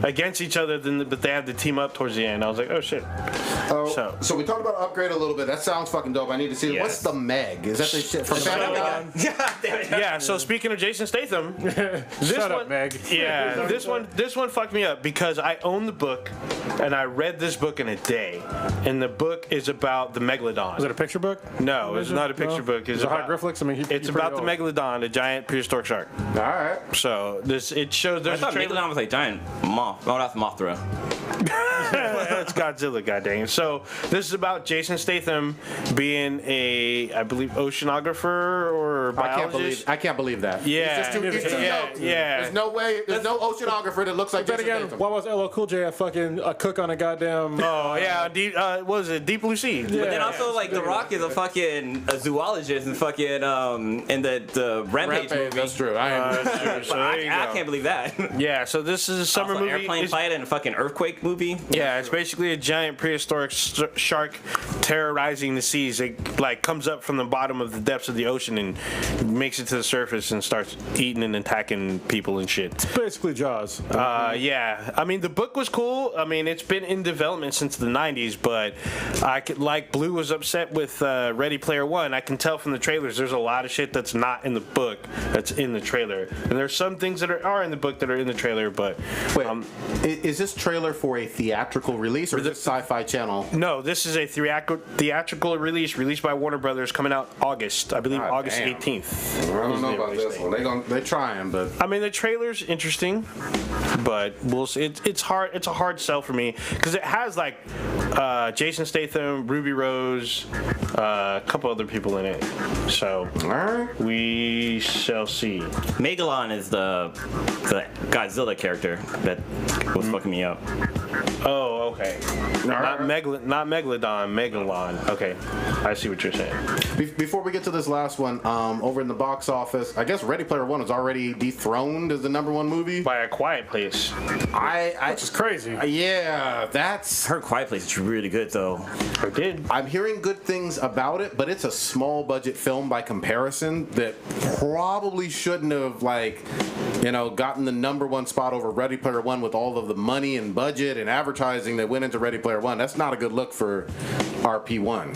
against each other, but they had to team up towards the end. I was like, oh shit. So we talked about Upgrade a little bit. That sounds fucking dope. I need to see it. Yes. What's the Meg? Is that the shit from Family Guy? Yeah. So speaking of Jason Statham, this Shut one, up, Meg. Yeah, this one fucked me up because I own the book, and I read this book in a day, and the book is about the Megalodon. Is it a picture book? No, it's not a picture book. It's a hieroglyphics. I mean, it's about the Megalodon, a giant prehistoric shark. All right. So it shows I there's a thought trailer. Megalodon was like giant moth. Oh, that's Mothra. That's Godzilla, goddamn. So this is about Jason Statham being I believe, oceanographer or biologist. I can't believe that. Yeah. It's just too Yeah. There's no way. There's no oceanographer that looks like Then Jason again, Statham. why was LL Cool J a fucking cook on a goddamn? Oh yeah, what was it? Deep Blue Sea. But then also like The Rock is a zoologist and fucking in the Rampage movie. That's true. I can't believe that. Yeah, so this is a summer Also, movie. airplane fight and a fucking earthquake movie. Yeah, it's basically a giant prehistoric shark terrorizing the seas. It like comes up from the bottom of the depths of the ocean and makes it to the surface and starts eating and attacking people and shit. Basically Jaws. Yeah, I mean the book was cool. I mean it's been in development since the 90s, but I could like Blue was upset with Ready Player One. I can tell from the trailers there's a lot of shit that's not in the book that's in the trailer, and there's some things that are in the book that are in the trailer. But Wait, is this trailer for a theatrical release or is it Sci-Fi Channel? no, this is a theatrical release by Warner Brothers coming out August, I believe, God August damn. 18th. I don't know about this one. They're trying, but I mean, the trailer's interesting, but we'll see. It's hard. It's a hard sell for me because it has like Jason Statham, Ruby Rose, a couple other people in it. So all right. we shall see. Megalon is the Godzilla character that was fucking me up. Oh, okay. Not Megalodon, Megalon. Okay, I see what you're saying. Before we get to this last one, over in the box office, I guess Ready Player One was already dethroned as the #1 movie. By A Quiet Place. Which is crazy. Yeah, that's. Her Quiet Place is really good though. I did. I'm hearing good things about it, but it's a small budget film by comparison that probably shouldn't have like gotten the #1 spot over Ready Player One with all of the money and budget and advertising that went into Ready Player One. That's not a good look for RP1,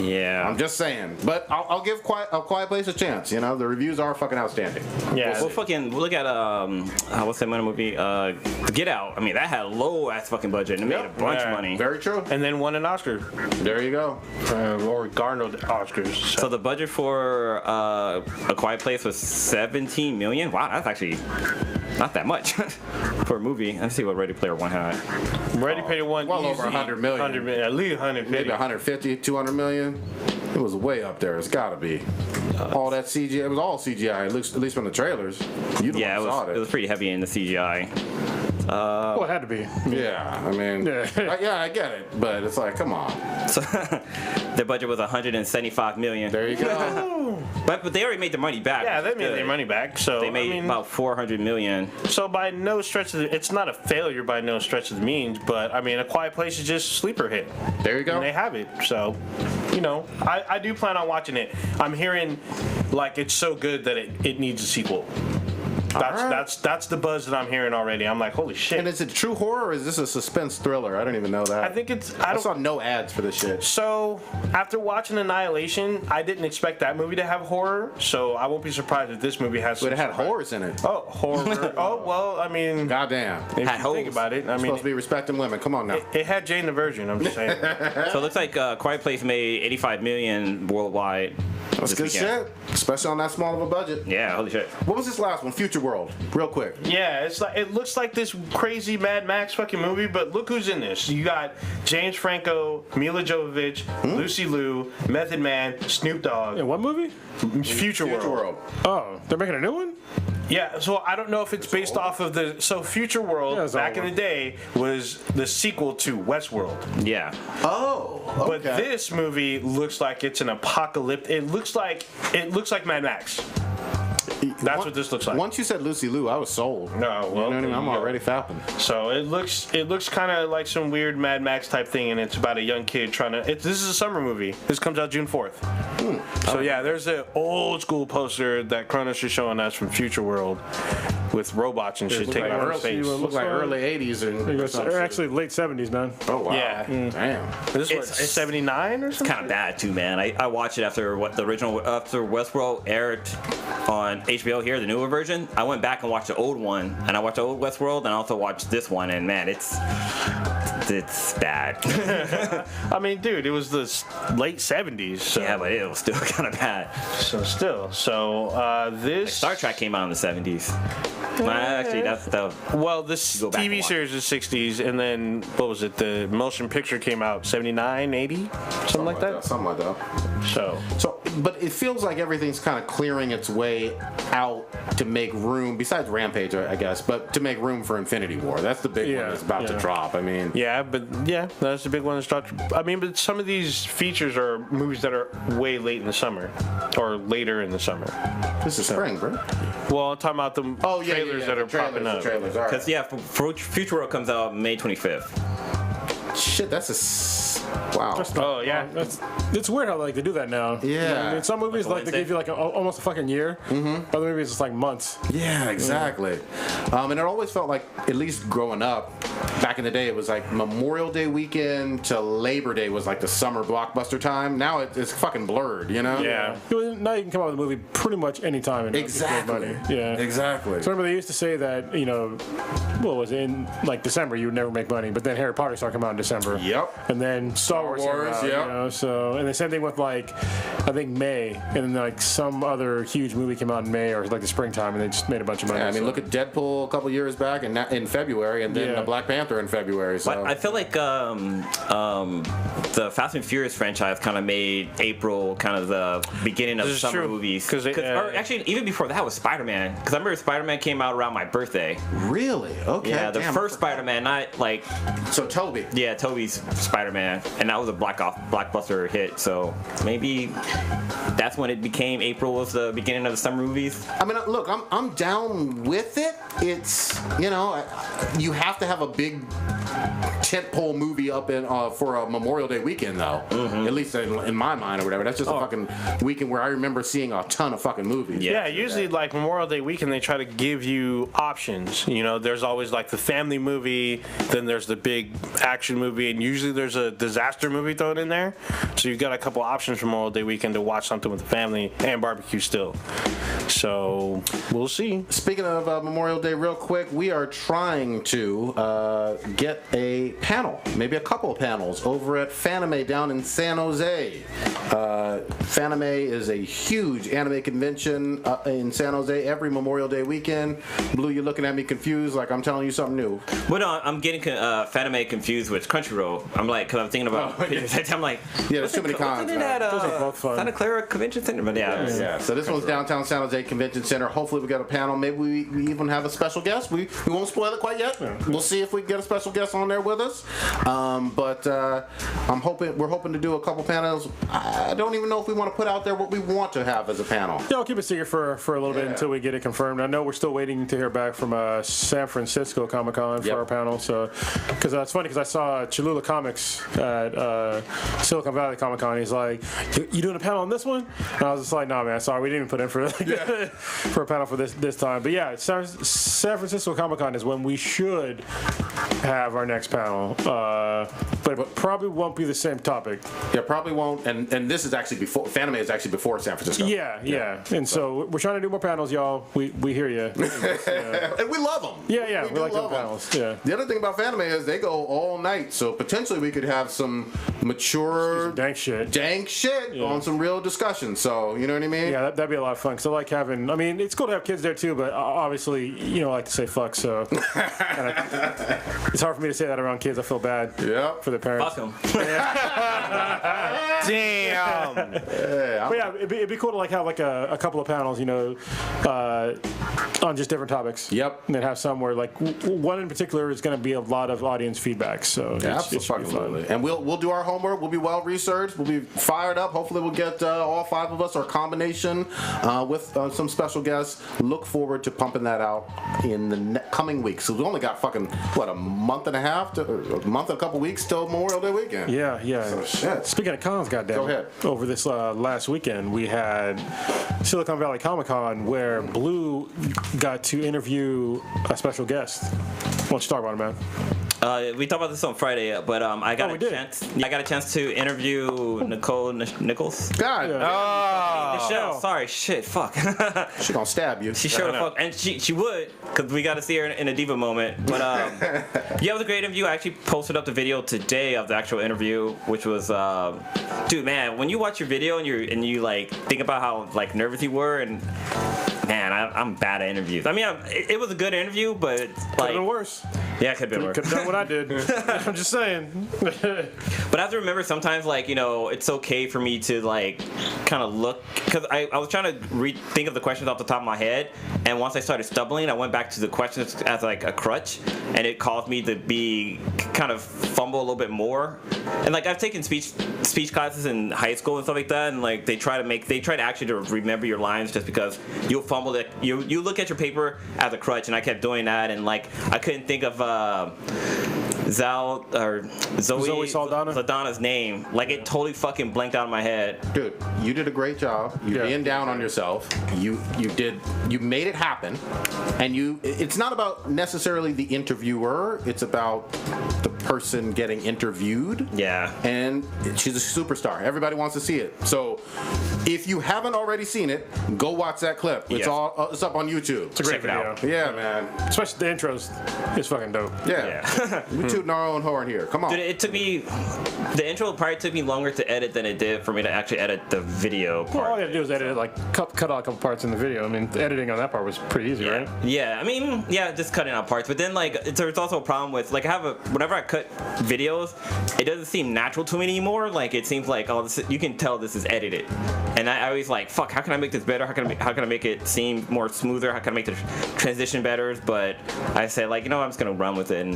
Yeah. I'm just saying. But I'll give A Quiet Place a chance. The reviews are fucking outstanding. Yeah. Well, fucking look at what's that movie? Get Out. I mean, that had a low ass fucking budget and it made a bunch of money. Very true. And then won an Oscar. There you go. Or garnered Oscars. So the budget for A Quiet Place was $17 million. Wow, that's actually not that much for a movie. Let's see what Ready Player One had. Ready Player One. Well over 100 million. 100 million. At least 150. Maybe 150, 200 million. It was way up there. It's got to be. All that CGI. It was all CGI. At least from the trailers. You saw it was pretty heavy in the CGI. Well, it had to be. Yeah, I mean, I get it, but it's like, come on. So their budget was $175 million. There you go. But they already made the money back. Yeah, they made their money back. So they made about $400 million. So by no stretch of it's not a failure by no stretch of the means, but I mean, A Quiet Place is just a sleeper hit. There you go. And they have it. So, I do plan on watching it. I'm hearing like it's so good that it needs a sequel. That's the buzz that I'm hearing already. I'm like, holy shit. And is it true horror or is this a suspense thriller? I don't even know that. I think it's. I saw no ads for this shit. So after watching Annihilation, I didn't expect that movie to have horror. So I won't be surprised if this movie has. But it had horrors in it. Oh, horror. Oh well, I mean. Goddamn. If you think about it, I mean. Supposed to be respecting women. Come on now. It had Jane the Virgin. I'm just saying. So it looks like Quiet Place made $85 million worldwide. That's good shit, especially on that small of a budget. Yeah, holy shit. What was this last one? Future World, real quick. Yeah, it looks like this crazy Mad Max fucking movie, but look who's in this. You got James Franco, Mila Jovovich, Lucy Liu, Method Man, Snoop Dogg. In what movie? Future World. Oh, they're making a new one? Yeah, so I don't know if it's based off of Future World back in the day was the sequel to Westworld. Yeah. Oh, okay. But this movie looks like it's an apocalypse. It looks like Mad Max. That's what this looks like. Once you said Lucy Liu, I was sold. No, well, you know what I mean? I'm already fapping. So it looks kind of like some weird Mad Max type thing, and it's about a young kid trying to. This is a summer movie. This comes out June 4th. So yeah, there's an old school poster that Cronus is showing us from Future World with robots and shit taking over space. Looks like early 80s and actually late 70s, man. Oh wow. Yeah. Damn. This is 79 or It's something. kind of bad too, man. I watched it after after Westworld aired on HBO here, the newer version. I went back and watched the old one, and I watched the old Westworld, and I also watched this one, and man, it's bad. I mean, dude, it was the late 70s. So. Yeah, but it was still kind of bad. So this Star Trek came out in the 70s. Actually, that's the. Well, this Go back and TV watch. series is 60s, and then what was it? The motion picture came out 79, 80, something like that. Something like that. So But it feels like everything's kind of clearing its way out to make room, besides Rampage, I guess, but to make room for Infinity War. That's the big one that's about to drop. I mean, that's the big one to start. I mean, but some of these features are movies that are way late in the summer, or later in the summer. this is spring, bro. Well, I'm talking about the trailers that are popping up. Trailers, all right. Because Future World comes out May 25th. Shit, that's wow. Oh yeah. It's weird how they do that now. Yeah. You know what I mean, some movies Like a they give you almost a fucking year. Mm-hmm. Other movies it's like months. Yeah, exactly. And it always felt like, at least growing up, back in the day, it was like Memorial Day weekend to Labor Day was like the summer blockbuster time. Now it's fucking blurred, you know? Yeah. Now you can come out with a movie pretty much any time and Exactly. make money. Yeah. Exactly. So remember they used to say that what was it, in like December you would never make money, but then Harry Potter started coming out in December. Yep. And then Star Wars, came out, so and the same thing with I think May, and then some other huge movie came out in May or like the springtime, and they just made a bunch of money. Yeah, I mean, look at Deadpool a couple years back in February, and then Black Panther in February. So But I feel like the Fast and Furious franchise kind of made April kind of the beginning of This is summer true, movies. or actually, even before that was Spider-Man. Because I remember Spider-Man came out around my birthday. Really? Okay. Yeah, the first Spider-Man, not like So Toby. yeah, Tobey's Spider-Man, and that was a blockbuster hit. So maybe that's when it became April was the beginning of the summer movies. I mean, look, I'm down with it. It's you have to have a big tentpole movie up in for a Memorial Day weekend, though. At least in my mind or whatever. That's just a fucking weekend where I remember seeing a ton of fucking movies. Yeah, usually like Memorial Day weekend, they try to give you options. You know, there's always like the family movie, then there's the big action movie, and usually there's a disaster movie thrown in there. So you've got a couple options for Memorial Day weekend to watch something with the family and barbecue still. So we'll see. Speaking of Memorial Day, real quick, we are trying to get a panel, maybe a couple of panels, over at Fanime down in San Jose. Fanime is a huge anime convention in San Jose every Memorial Day weekend. Blue, you're looking at me confused like I'm telling you something new. Well, no, I'm getting Fanime confused with Crunchyroll. I'm like, because I'm thinking about pictures. I'm like, Yeah, there's too many cons. Wasn't it at Those are both fun. Santa Clara Convention Center? But yeah. So this one's downtown San Jose Convention Center. Hopefully we got a panel. Maybe we even have a special guest. We won't spoil it quite yet. We'll see if we can get a special guest on there with us. But we're hoping to do a couple panels. I don't even know if we want to put out there what we want to have as a panel. Yeah, I'll keep it secret for a little bit until we get it confirmed. I know we're still waiting to hear back from San Francisco Comic Con for our panel. So, because it's funny because I saw Cholula Comics at Silicon Valley Comic Con. He's like, "You doing a panel on this one?" And I was just like, "Nah, man, sorry, we didn't even put in for for a panel for this time." But yeah, San Francisco Comic Con is when we should have our next panel. But it probably won't be the same topic. Yeah, probably won't. And this is actually before. Fanime is actually before San Francisco. Yeah. And so we're trying to do more panels, y'all. We hear you. And we love them. Yeah. We like love doing panels. them. Yeah. The other thing about Fanime is they go all night, so potentially we could have some mature, Dank shit. on some real discussion. So you know what I mean? Yeah, that'd be a lot of fun. Cause I like having. I mean, it's cool to have kids there too, but obviously, I like to say fuck. So it's hard for me to say that around kids. I feel bad. Yeah. For their parents. Fuck 'em. Damn. But yeah, it'd be cool to have a couple of panels, on just different topics. Yep. And then have some where one in particular is going to be a lot of audience feedback. So it should be fun. Absolutely. And we'll do our homework. We'll be well researched. We'll be fired up. Hopefully we'll get all five of us or a combination with some special guests. Look forward to pumping that out in the coming weeks. So we only got a month and a half a month and a couple weeks till Memorial Day weekend. Yeah. So, shit. Speaking of cons, goddamn. Go ahead. Over this last weekend, we had Silicon Valley Comic Con where Blue got to interview a special guest. Why don't you talk about it, man? We talked about this on Friday, but I got a chance to interview Nicole Nichols. God. Michelle, sorry, shit, fuck. She gonna stab you. She sure the fuck, and she would, because we got to see her in a diva moment. But yeah, it was a great interview. I actually posted up the video today of the actual interview, which was, dude, man, when you watch your video and you think about how nervous you were, and man, I'm bad at interviews. I mean, it was a good interview, but Could have been worse. Yeah, it could have been worse. Could have done what I did. I'm just saying. But I have to remember sometimes, it's okay for me to kind of look, because I was trying to think of the questions off the top of my head, and once I started stumbling, I went back to the questions as a crutch, and it caused me to be kind of fumble a little bit more. And I've taken speech classes in high school and stuff like that, and they try to actually to remember your lines, just because you'll fumble it. You look at your paper as a crutch, and I kept doing that, and I couldn't think of Zoe Saldana's name. It totally fucking blanked out of my head. Dude, you did a great job. You're being down on yourself. You made it happen. And it's not about necessarily the interviewer, it's about the person getting interviewed. Yeah. And she's a superstar. Everybody wants to see it. So if you haven't already seen it, go watch that clip. It's it's up on YouTube. It's a great Check video. Yeah, man. Especially the intros. It's fucking dope. Yeah. We tooting our own horn here. Come on. Dude, the intro probably took me longer to edit than it did for me to actually edit the video part. Well, all you had to do was edit it, cut out a couple parts in the video. I mean, the editing on that part was pretty easy, right? Yeah, I mean, just cutting out parts. But then, there's also a problem with, whenever I cut videos, it doesn't seem natural to me anymore. It seems you can tell this is edited. And And I always like, fuck, how can I make this better? How can I make it seem more smoother? How can I make the transition better? But I said, like, you know, I'm just gonna run with it, and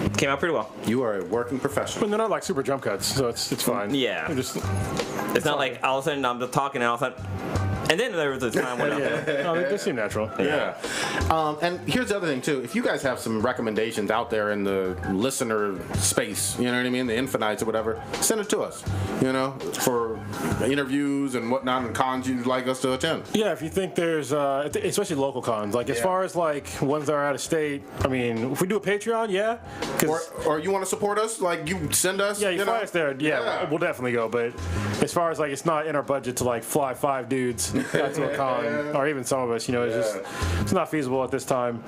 it came out pretty well. You are a working professional. But they're not like super jump cuts, so it's fine. Yeah. It's not like all of a sudden I'm just talking and all of a sudden. And then there was a time when No, they seem natural. Yeah. And here's the other thing too. If you guys have some recommendations out there in the listener space, you know what I mean, the infinites or whatever, send it to us. You know, for interviews and whatnot and cons you'd like us to attend. Yeah, if you think there's, especially local cons, like as far as like ones that are out of state. I mean, if we do a Patreon, yeah. Or you want to support us, like you send us. Yeah, you fly us there. Yeah, we'll definitely go. But as far as like, it's not in our budget to like fly 5 dudes out to a con, or even some of us. You know, it's not feasible at this time.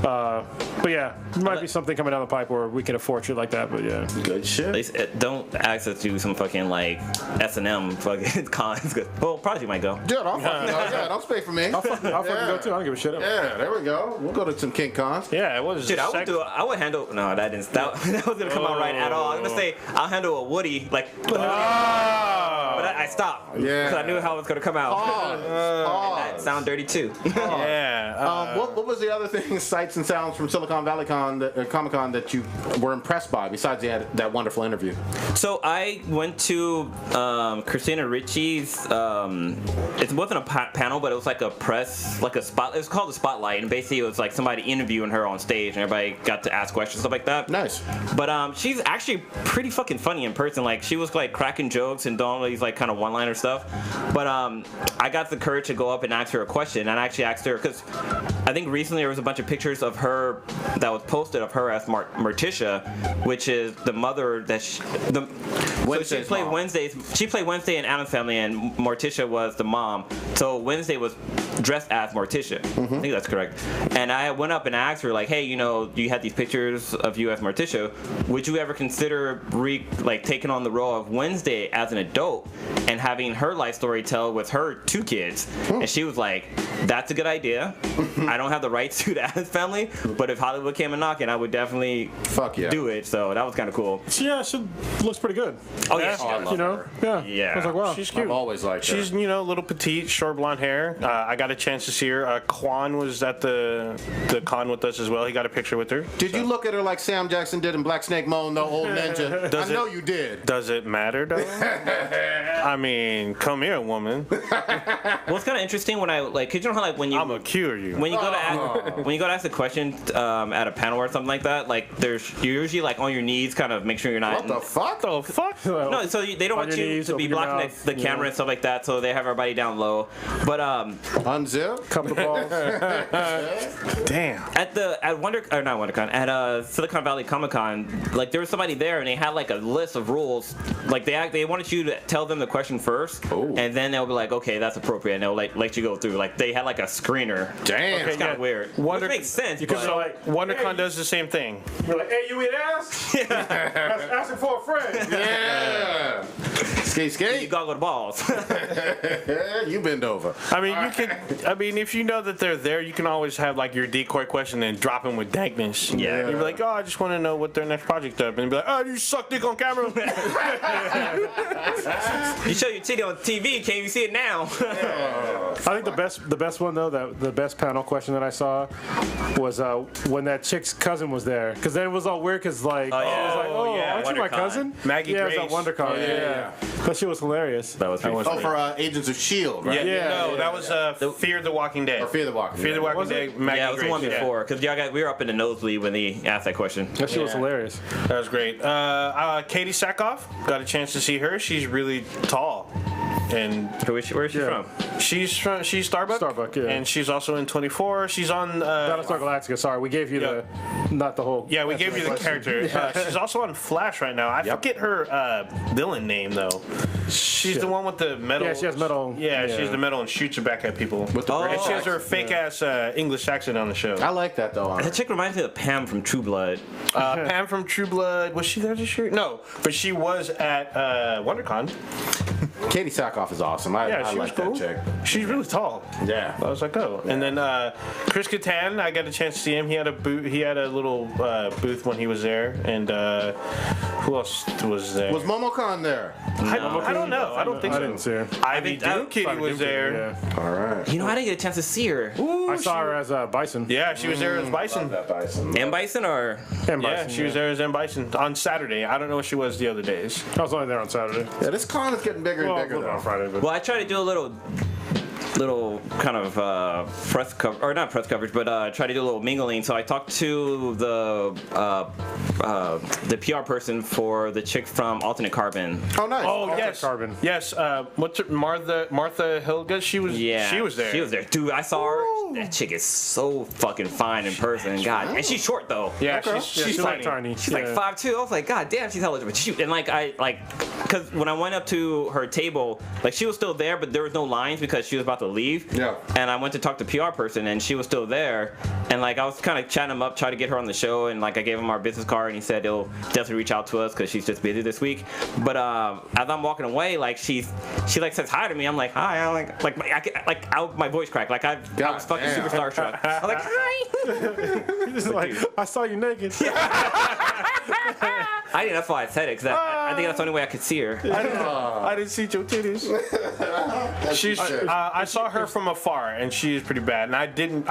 But yeah, there might be something coming down the pipe where we can afford shit like that. But yeah, good shit. Don't ask us to do some fucking like S&M fucking cons. Well, Prodigy might go. Dude, I'll fucking go. Yeah, don't speak for me. I'll fucking go too. I don't give a shit. Yeah, there we go. We'll go to some King Cons. Yeah, it was. Dude, I would handle. No, that didn't. That was gonna come out right at all. I was gonna say I'll handle a Woody like. But I stopped. Yeah. Because I knew how it was gonna come out. That sound dirty too. Yeah. What was the other thing, sights and sounds from Silicon Valley Comic Con that you were impressed by besides that wonderful interview? So I went to Christina Ricci's. It wasn't a panel, but it was like a press, like a spot. It was called the Spotlight, and basically it was like somebody interviewing her on stage, and everybody got to ask questions, stuff like that. Nice. But she's actually pretty fucking funny in person. Like she was like cracking jokes and doing all these like kind of one-liner stuff. But I got the courage to go up and ask her a question, and I actually asked her because I think recently there was a bunch of pictures of her that was posted of her as Morticia, which is the mother that she played Wednesdays. She played Wednesday in Addams Family, and Morticia was the mom. So Wednesday was dressed as Morticia. I think that's correct. And I went up and asked her like, hey, you know, you had these pictures of you as Morticia. Would you ever consider taking on the role of Wednesday as an adult and having her life story tell with her 2 kids? And she was like, that's a good idea. I don't have the rights to the Addams Family, but if Hollywood came and knocking, I would definitely do it. So that was kind of cool. Yeah, she looks pretty good. Oh yeah, you know, yeah. I was like, wow, she's cute. I've always liked her. She's little petite, short blonde hair. I got a chance to see her. Quan was at the con with us as well. He got a picture with her. Did you look at her like Sam Jackson did in Black Snake Moan, the old ninja? I know you did. Does it matter though? I mean, come here, woman. Well, it's kind of interesting when I cause you know how like when you I'm gonna cure you. when you go to ask a question at a panel or something like that, like you're usually like on your knees, kind of make sure you're not. What the fuck? The fuck? No, so they don't want you to be blocking the camera and stuff like that, so they have everybody down low. But unzip, cup the balls. Damn. at Silicon Valley Comic Con, like there was somebody there and they had like a list of rules. Like they wanted you to tell them the question first, and then they'll be like, okay, that's appropriate, and they'll like let you go through. Like they had like a screener. Damn. It's kind of weird. Which makes sense because WonderCon does the same thing. You're like, hey, you eat ass? Yeah. Asking for a friend. Yeah. Skate. you goggle the balls. You bend over. I mean, if you know that they're there, you can always have like your decoy question and drop them with dankness. Yeah. You'd be like, oh, I just want to know what their next project is. And be like, oh, you suck dick on camera. You show your titty on TV, can't you see it now? I think the best one though, the best panel question that I saw was when that chick's cousin was there, because then it was all weird because like, Oh, yeah. I was like, oh, yeah, aren't you my WonderCon. cousin? Maggie yeah, Grace. it was at WonderCon. Yeah. That shit was hilarious. That was pretty funny. For Agents of S.H.I.E.L.D., right? Yeah. No, that was Fear the Walking Dead. Or Fear the Walking Fear the Dead. Walking Dead. Maggie Yeah, it was the Grace, one before because we were up in the nosebleed when they asked that question. That shit was hilarious. That was great. Katie Sackhoff, got a chance to see her. She's really tall. And Where is she from? she's Starbuck. Starbuck, yeah. And she's also in 24. She's on Battlestar Galactica. Sorry, we gave you not the whole. yeah, we gave you the character. She's also on Flash right now. I forget her villain name though. She's the one with the metal. Yeah, she has metal. Yeah, she has the metal and shoots it back at people. With the And she has her fake ass English accent on the show. I like that though. That chick reminds me of Pam from True Blood. Pam from True Blood, was she there this year? No, but she was at WonderCon. Katie Sackhoff is awesome. I she was like cool. that chick. She's really tall. Yeah. I was like, oh. And then Chris Kattan, I got a chance to see him. He had a booth. He had a little booth when he was there. And who else was there? Was MomoCon there? I don't know. I don't think I so. didn't see her. Ivy Duke Kitty was there. Yeah. All right. You know, I didn't get a chance to see her. Ooh, I saw her as Bison. Yeah, she was there as Bison. That Bison. And Bison or? And Yeah, Bison, she was there as M. Bison on Saturday. I don't know what she was the other days. I was only there on Saturday. Yeah, this con is getting bigger Well, and bigger on though. Friday, but Well, I tried to do a little kind of press cover, or not press coverage, but try to do a little mingling. So I talked to the PR person for the chick from Alternate Carbon. Oh, nice. Oh yes, Carbon. yes. What's her, Martha Hilga? She was. Yeah, she was there. She was there, dude. I saw her. That chick is so fucking fine in person. God, and she's short though. Yeah, Okay. she's she's tiny. like tiny. She's like 5'2". I was like, God damn, she's hella. But she, and because when I went up to her table, like she was still there, but there was no lines because she was about to leave. Yeah. And I went to talk to PR person, and she was still there. And like I was kind of chatting him up, trying to get her on the show, and like I gave him our business card, and he said he'll definitely reach out to us because she's just busy this week. But as I'm walking away, like she like says hi to me. I'm like, hi. I'm like my voice cracked. Like I was fucking damn. super starstruck. I'm like, hi. Just like, I saw you naked. I think that's why I said it, because I think that's the only way I could see her. I didn't see your titties. She's. I saw her from afar, and she is pretty bad. And I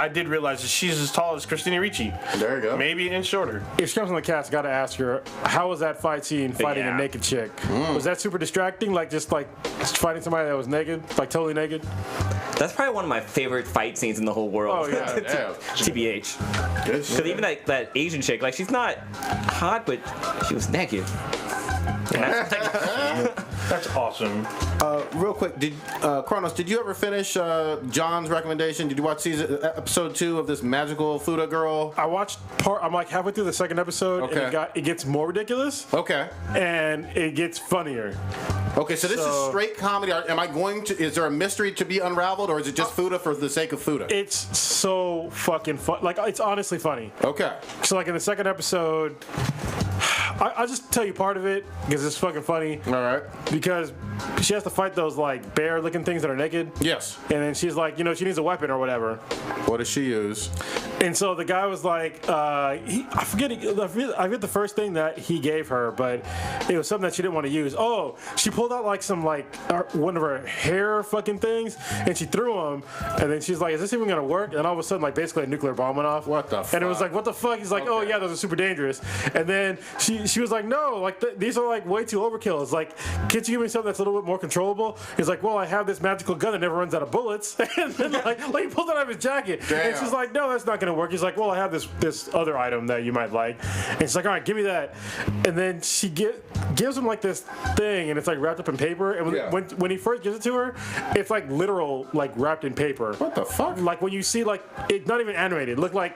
did realize that she's as tall as Christina Ricci. There you go. Maybe an inch shorter. If she comes on the cast, got to ask her, how was that fight scene fighting Yeah. a naked chick? Was that super distracting? Like just fighting somebody that was naked, like totally naked? That's probably one of my favorite fight scenes in the whole world. Oh, yeah. Yeah. TBH. Good Because shit. even that Asian chick, like she's not hot, but she was naked. And that's like, That's awesome. Real quick, Kronos, did you ever finish John's recommendation? Did you watch episode 2 of this magical Fuda girl? I watched I'm like halfway through the second episode, Okay. and it gets more ridiculous, Okay. and it gets funnier. Okay, so this is So- straight comedy. Is there a mystery to be unraveled, or is it just Fuda for the sake of Fuda? It's so fucking fun. Like, it's honestly funny. Okay. So, like, in the second episode, I'll just tell you part of it, because it's fucking funny. All right. Because she has to fight those, like, bear-looking things that are naked. Yes. And then she's like, she needs a weapon or whatever. What does she use? And so the guy was like, I forget the first thing that he gave her, but it was something that she didn't want to use. Oh, she pulled out like some one of her hair fucking things, and she threw them. And then she's like, "Is this even gonna work?" And all of a sudden, like basically a nucular bomb went off. What the And it was fuck? like, "What the fuck?" He's like, "Oh Okay. yeah, those are super dangerous." And then she was like, "No, like these are like way too overkill. It's like, can't you give me something that's a little bit more controllable?" He's like, "Well, I have this magical gun that never runs out of bullets." And then like he pulled it out of his jacket. And Damn. she's like, "No, that's not gonna work." He's like, "Well, I have this other item that you might like." And she's like, "All right, give me that." And then she gives him like this thing, and it's like wrapped up in paper. And Yeah. when he first gives it to her, it's like literal, like wrapped in paper. What the fuck? Like when you see like it's not even animated. It looked like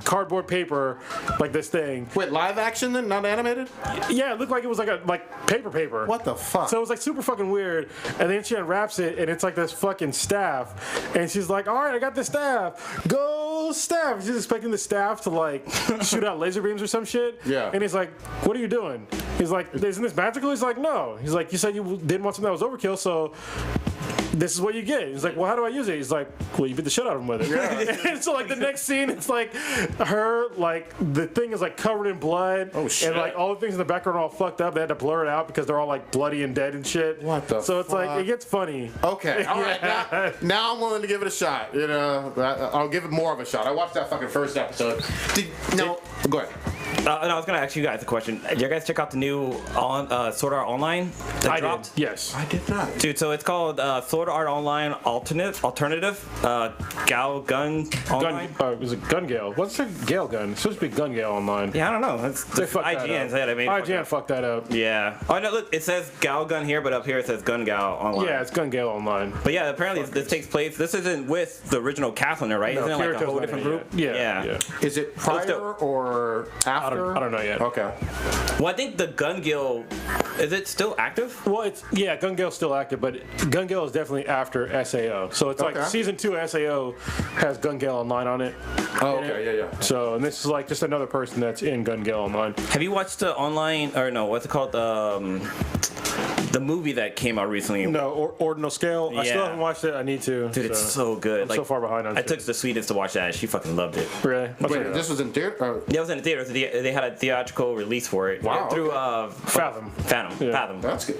cardboard paper, like this thing. Wait, live action then, not animated? Yeah, it looked like it was like paper. What the fuck? So it was like super fucking weird. And then she unwraps it, and it's like this fucking staff. And she's like, "All right, I got the staff. Go staff." She's expecting the staff to like shoot out laser beams or some shit. Yeah. And he's like, "What are you doing?" He's like, "Isn't this magical?" He's like, "No." He's like, "You said you didn't want something that was overkill, so this is what you get." He's like, "Well, how do I use it?" He's like, "Well, you beat the shit out of him with it." Yeah. And so like the next scene, it's like her, like the thing is like covered in blood. Oh, shit. And like all the things in the background are all fucked up. They had to blur it out because they're all like bloody and dead and shit. What the So it's fuck? like it gets funny. Okay, all right. Now I'm willing to give it a shot. I'll give it more of a shot. I watched that fucking first episode. Go ahead. and I was gonna ask you guys a question. Did you guys check out the new Sword Art Online that I dropped? did. Yes. I did not. Dude, so it's called Sword Art Online Alternative Gal Gun Online. It was a gun gale. What's a gale gun? It's supposed to be gun gale online. Yeah, I don't know. It's They fucked that IGN up. said it. IGN fucked that up. Yeah. Oh no, look, it says Gal Gun here, but up here it says Gun Gal Online. Yeah, it's gun gale online. But yeah, apparently this takes place. This isn't with the original cast on there, right? Isn't it like a Kirito's whole not different in group? it yet. Yeah. Yeah. Is it prior dope. or after? I don't know yet. Okay. Well, I think the Gun Gale, is it still active? Well, Gun Gale's still active, but Gun Gale is definitely after SAO. So it's like Okay. season 2 SAO has Gun Gale Online on it. Oh, okay, yeah. So, and this is like just another person that's in Gun Gale Online. Have you watched the online, or no, what's it called? the movie that came out recently. No, Ordinal Scale. I still Yeah. haven't watched it. I need to. Dude, it's so good. I'm so far behind on I shit. took the Sweetest to watch that, and she fucking loved it. Really? I'll check Wait, it out. this was in theater? Yeah, it was in the theaters. They had a theatrical release for it. Wow, Through Fathom. Fathom. That's good.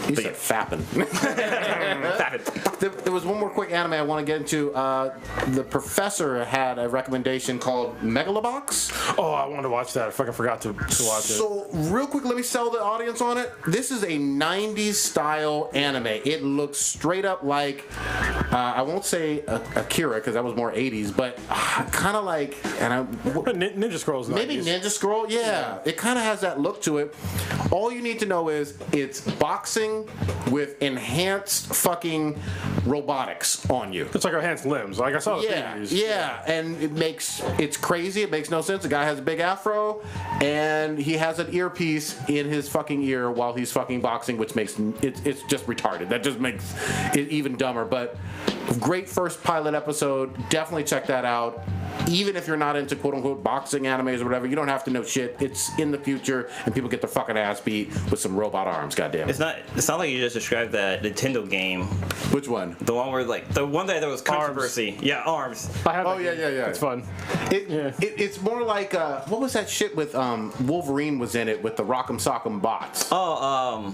He said fapping. Fathom. There was one more quick anime I want to get into. The professor had a recommendation called Megalobox. Oh, I wanted to watch that. I fucking forgot to watch it. So, real quick, let me sell the audience on it. This is a 90s style anime. It looks straight up like, I won't say Akira because that was more 80s, but kind of like, Ninja Scrolls. maybe 90s. Ninja Scroll. Yeah, it kind of has that look to it. All you need to know is it's boxing with enhanced fucking robotics on you. It's like enhanced limbs. Like I saw the Yeah, previews. yeah, and it's crazy. It makes no sense. The guy has a big afro, and he has an earpiece in his fucking ear while he's fucking boxing, which makes it's just retarded. That just makes it even dumber. But great first pilot episode. Definitely check that out. Even if you're not into quote unquote boxing animes or whatever, you don't have to know shit. It's in the future, and people get their fucking ass beat with some robot arms. Goddamn. It's not like you just described that Nintendo game. Which one? The one where the one that there was controversy. Yeah, Arms. I have Oh, that yeah, game. yeah, yeah. It's fun. It's more like what was that shit with Wolverine was in it with the Rock'em Sock'em bots. Oh,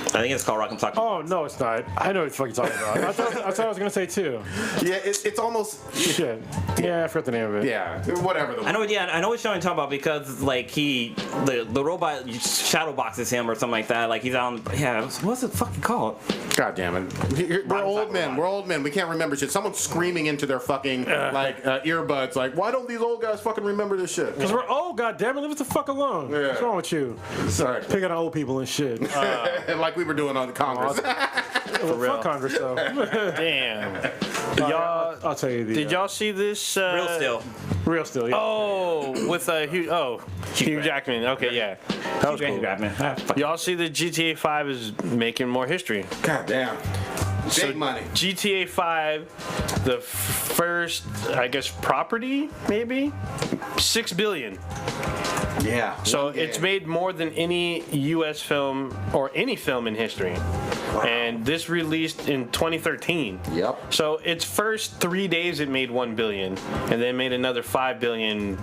I think it's called Rock'em Sock'em. Oh no, it's not. I know what you're talking about. I thought I was gonna say too. Yeah, it's almost Shit. Yeah, I forgot the name of it. yeah, whatever. I know what you're talking about because like the robot shadow boxes him or something like that. Like he's on. Yeah, what's it fucking called? God damn it. We're old men. We're old men. We can't remember shit. Someone's screaming into their fucking earbuds like, why don't these old guys fucking remember this shit? Because we're old, goddammit, leave us the fuck alone. Yeah. What's wrong with you? Sorry. Picking on old people and shit. Like we were doing on the Congress. Fuck Congress though. Damn. Y'all, I'll tell you the. did y'all see this? Real still. Real still? Yeah. Oh, with Hugh Jackman. Okay, yeah. That was cool. Y'all see that GTA 5 is making more history. God damn. Big money. GTA 5, the first, I guess, property, maybe? $6 billion. Yeah. So one game. it's made more than any U.S. film or any film in history. And this released in 2013. Yep. So its first 3 days it made $1 billion, and then made another $5 billion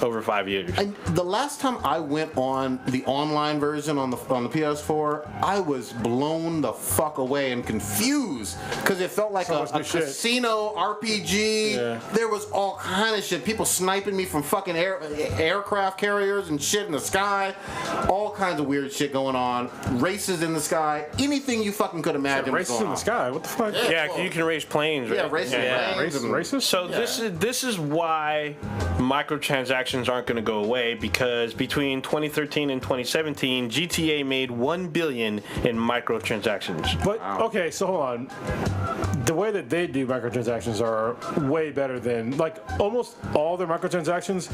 over 5 years. And the last time I went on the online version on the PS4, I was blown the fuck away and confused because it felt like So much a new shit. casino RPG. Yeah. There was all kind of shit. People sniping me from fucking aircraft carriers and shit in the sky. All kinds of weird shit going on. Races in the sky. Anything you fucking could imagine. was Races going in the on. sky. What the fuck? Yeah, you can race planes. Yeah, right? racing planes and- Racist? So this is why microtransactions aren't going to go away, because between 2013 and 2017, GTA made $1 billion in microtransactions. But okay, so hold on. The way that they do microtransactions are way better than like almost all their microtransactions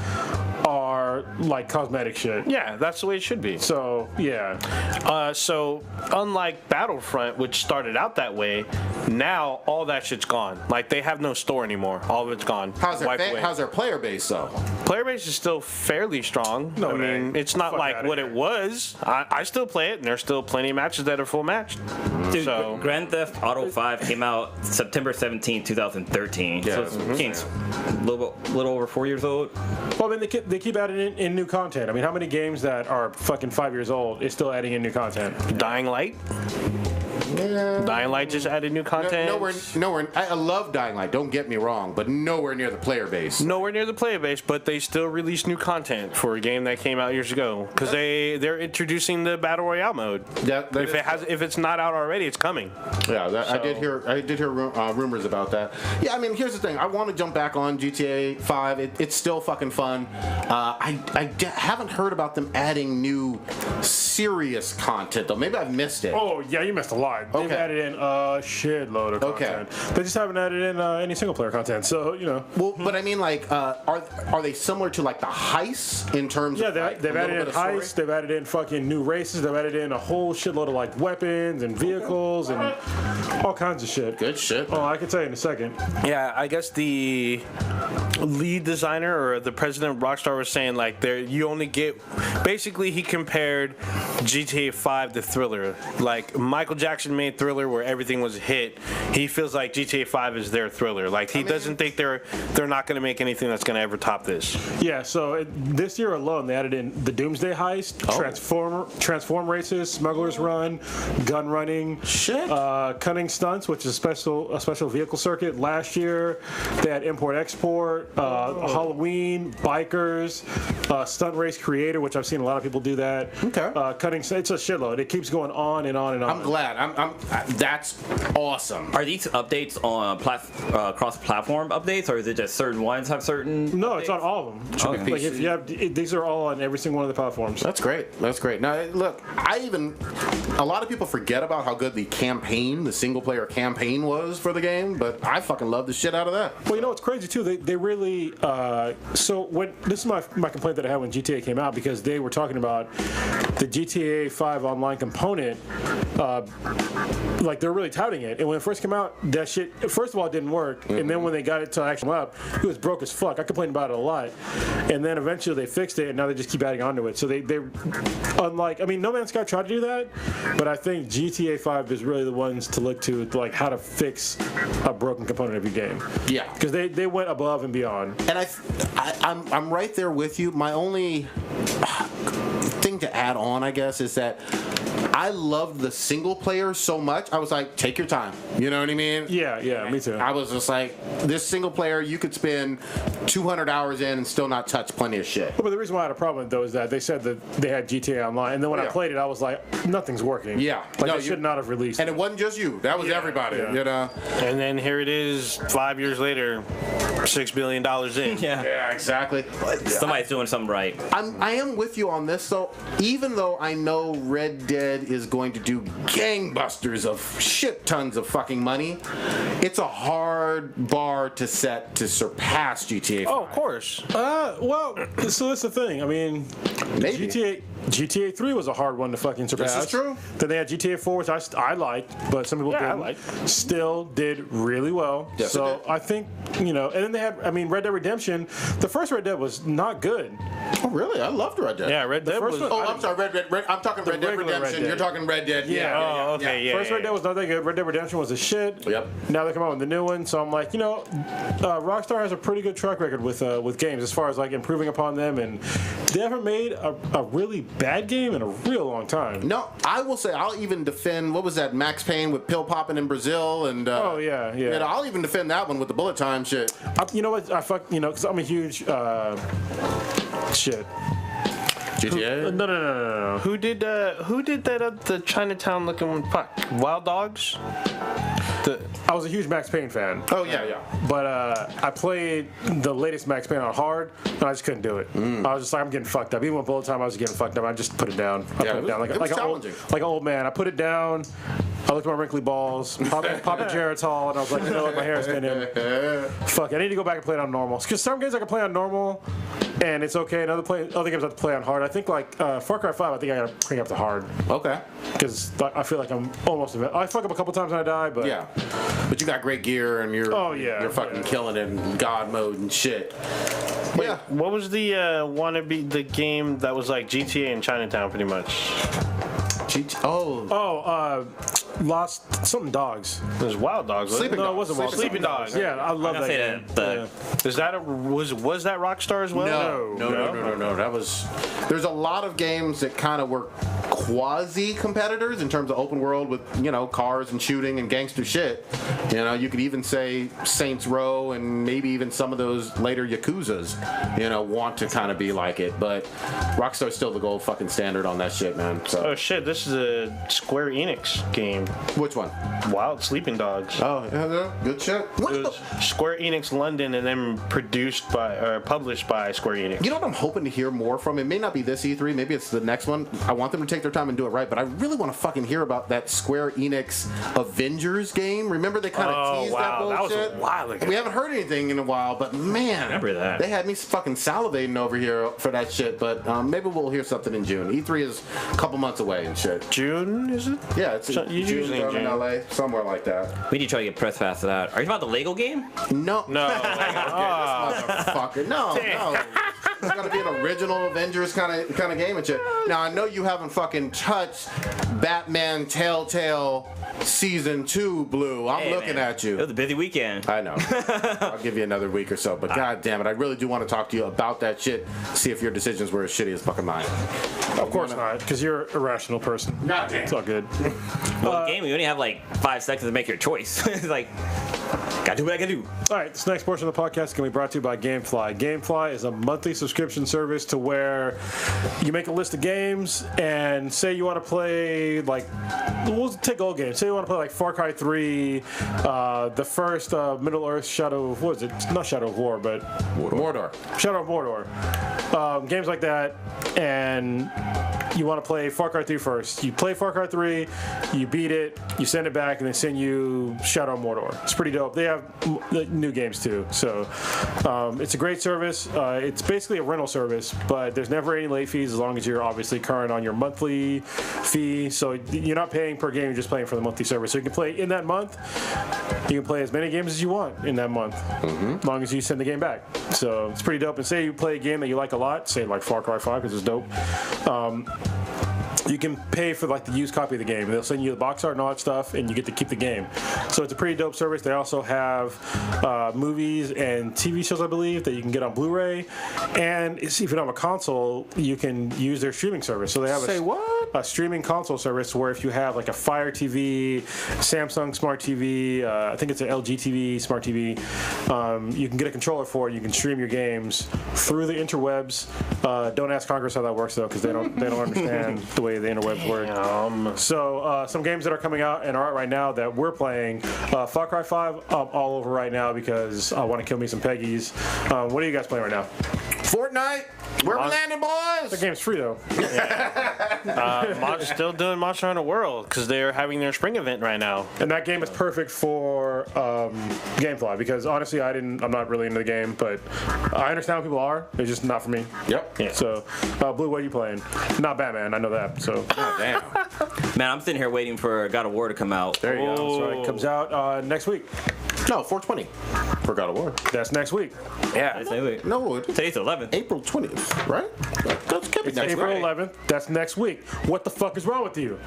are like cosmetic shit. Yeah, that's the way it should be. So yeah, So unlike Battlefront, which started out that way, now all that shit's gone. Like they have no store anymore. All of it's gone. How's Wiped away. their player base though? Player base is still fairly strong. No, I it mean, ain't. it's not Fuck like outta what here. it was. I still play it, and there's still plenty of matches that are full matched. Dude, So- Grand Theft Auto 5 came out September 17, 2013. Yeah, So it's a little over 4 years old. well, I mean they keep adding in new content. I mean, how many games that are fucking 5 years old is still adding in new content? Dying Light. Dying Light just added new content. Nowhere. I love Dying Light. Don't get me wrong, but nowhere near the player base. Nowhere near the player base, but they still release new content for a game that came out years ago because they're introducing the battle royale mode. If it's not out already, it's coming. Yeah, I did So- hear rumors about that. Yeah, I mean, here's the thing. I want to jump back on GTA 5. It's still fucking fun. Haven't heard about them adding new serious content though. Maybe I've missed it. Oh yeah, you missed a lot. They've Okay. added in a shitload of Okay. content. They just haven't added in any single player content. So you know. Well, but I mean, like, are they similar to like the heists in terms Yeah, of like, they've a little added in bit of story? heists, they've added in fucking new races, they've added in a whole shitload of like weapons and vehicles and all kinds of shit. Good shit. Oh, I can tell you in a second. Yeah, I guess the lead designer or the president of Rockstar was saying like you only get. Basically, he compared GTA 5 to Thriller. Like Michael Jackson made Thriller where everything was a hit. He feels like GTA 5 is their Thriller. Like he doesn't think they're not going to make anything that's going to ever top this. Yeah. So this year alone, they added in the Doomsday Heist, Transform Races, Smuggler's Run, Gun Running, Cunning Stunts, which is a special vehicle circuit. Last year, they had Import Export, Halloween, Bikers, Stunt Race Creator, which I've seen a lot of people do that. Okay. Cunning, it's a shitload. It keeps going on and on and on. I'm glad. That's awesome. Are these updates on cross-platform updates, or is it just certain ones have certain? No, updates? it's on all of them. Okay. Like if you have, these are all on every single one of the platforms. That's great. That's great. Now, look, a lot of people forget about how good the single-player campaign was for the game, but I fucking love the shit out of that. Well, you know what's crazy too? They really. This is my complaint that I had when GTA came out, because they were talking about the GTA 5 online component. Like they're really touting it, and when it first came out, that shit first of all didn't work, and then when they got it to actually come up, it was broke as fuck. I complained about it a lot, and then eventually they fixed it, and now they just keep adding onto it. So they unlike, I mean, No Man's Sky tried to do that, but I think GTA 5 is really the ones to look to, like how to fix a broken component of your game. Yeah, because they went above and beyond. And I'm right there with you. My only thing to add on, I guess, is that I loved the single player so much. I was like, take your time. You know what I mean? Yeah, me too. I was just like, this single player, you could spend 200 hours in and still not touch plenty of shit. But the reason why I had a problem with though is that they said that they had GTA Online, and then when I played it, I was like, nothing's working. Yeah. Like they should not have released and it wasn't just you. That was everybody, you know? And then here it is, 5 years later, $6 billion in. Yeah, exactly. Somebody's doing something right. I am with you on this, though. Even though I know Red Dead is going to do gangbusters of shit tons of fucking money, it's a hard bar to set to surpass GTA 5. Oh, of course. Well, so that's the thing. I mean, Maybe. GTA 3 was a hard one to fucking surpass. This is true. Then they had GTA 4, which I liked, but some people didn't. I liked. Still did really well. Yes, so it did. I think, and then they had, Red Dead Redemption. The first Red Dead was not good. Oh, really? I loved Red Dead. Yeah, Red Dead first was... one- Oh, I'm sorry. I'm talking Red Dead regular Red Redemption. Dead. You're talking Red Dead. Oh, okay, yeah. First Red Dead was not that good. Red Dead Redemption was a shit. Yep. Now they come out with the new one, so I'm like, Rockstar has a pretty good track record with games as far as like improving upon them, and they haven't made a really bad game in a real long time. No, I will say I'll even defend. What was that? Max Payne with pill popping in Brazil, and Oh yeah. You know, I'll even defend that one with the bullet time shit. You know what? Because I'm a huge shit. GTA. No. Who did that? The Chinatown looking one? Fuck, Wild Dogs. I was a huge Max Payne fan. Oh yeah. But I played the latest Max Payne on hard, and I just couldn't do it. I was just like, I'm getting fucked up. Even with bullet time, I was getting fucked up. I just put it down. I put it down it was challenging. like an old man. I put it down. I looked at my wrinkly balls, popped a Geritol, and I was like, you know what, my hair's thinning. Fuck, I need to go back and play it on normal. Because some games I can play on normal, and it's okay. And other games I have to play on hard. I think like Far Cry 5, I think I gotta crank up to hard. Okay. Because I feel like I'm almost. I fuck up a couple times and I die, but Yeah. But you got great gear and you're fucking killing it in God mode and shit. Yeah. What was the wannabe the game that was like GTA in Chinatown, pretty much? Lost something dogs. It was Wild Dogs. Wasn't Sleeping it? Dogs. No, it wasn't Wild Sleeping Dogs. Yeah, I love that say game. that Is that was that Rockstar as well? No. That was. There's a lot of games that kind of were quasi competitors in terms of open world with cars and shooting and gangster shit. You could even say Saints Row and maybe even some of those later Yakuzas. Want to kind of be like it, but Rockstar's still the gold fucking standard on that shit, man. So. Oh shit! This is a Square Enix game. Which one? Wild Sleeping Dogs. Oh, yeah, good shit. It was Square Enix London, and then published by Square Enix. You know what I'm hoping to hear more from? It may not be this E3, maybe it's the next one. I want them to take their time and do it right. But I really want to fucking hear about that Square Enix Avengers game. Remember they kind of teased that bullshit? That was a while ago. We haven't heard anything in a while, but man, remember that. They had me fucking salivating over here for that shit. But maybe we'll hear something in June. E3 is a couple months away and shit. June, is it? Yeah, it's usually June in LA, somewhere like that. We need to try to get press pass to that. Are you talking about the Lego game? No. No. Motherfucker. No. It's gonna be an original Avengers kind of game and shit. Now I know you haven't fucking touched Batman Telltale Season 2, Blue. I'm looking at you. It was a busy weekend. I know. I'll give you another week or so, but god damn it, I really do want to talk to you about that shit. See if your decisions were as shitty as fucking mine. Of course not, because you're a rational person. God damn. It's all good. Well, the game, you only have like 5 seconds to make your choice. It's like, gotta do what I gotta do. All right, this next portion of the podcast is going to be brought to you by GameFly. GameFly is a monthly subscription service to where you make a list of games and say you want to play, like, we'll take old games. Say you want to play, like, Far Cry 3, the first Middle-earth Shadow of, what is it? Not Shadow of War, but... Mordor. Shadow of Mordor. Games like that, and you want to play Far Cry 3 first. You play Far Cry 3, you beat it, you send it back, and they send you Shadow of Mordor. It's pretty dope. They have new games too, so it's a great service. It's basically a rental service, but there's never any late fees as long as you're obviously current on your monthly fee. So you're not paying per game, you're just paying for the monthly service. So you can play in that month, you can play as many games as you want in that month, as long as you send the game back. So it's pretty dope. And say you play a game that you like a lot, say like Far Cry 5 because it's dope. You can pay for like the used copy of the game. They'll send you the box art and all that stuff, and you get to keep the game. So it's a pretty dope service. They also have movies and TV shows, I believe, that you can get on Blu-ray. And if you don't have a console, you can use their streaming service. So they have a streaming console service where if you have like a Fire TV, Samsung Smart TV, I think it's an LG TV, Smart TV, you can get a controller for it. You can stream your games through the interwebs. Don't ask Congress how that works though, because they don't understand the way the interwebs work. So some games that are coming out and are out right now that we're playing, Far Cry 5, I'm all over right now because I want to kill me some Peggies. What are you guys playing right now? Fortnite. Where we landing, boys? The game's free though. Still doing Monster Hunter World because they're having their spring event right now. And that game is perfect for GameFly because honestly, I'm not really into the game, but I understand what people are. It's just not for me. Yep. Yeah. So, Blue, what are you playing? Not Batman, I know that. So, Damn. Man, I'm sitting here waiting for God of War to come out. there you go. That's right. Comes out next week. No, 420. For God of War. That's next week. Yeah. No, Today's 11th. April 20th, right? That's It's next April Friday. 11th. That's next week. What the fuck is wrong with you?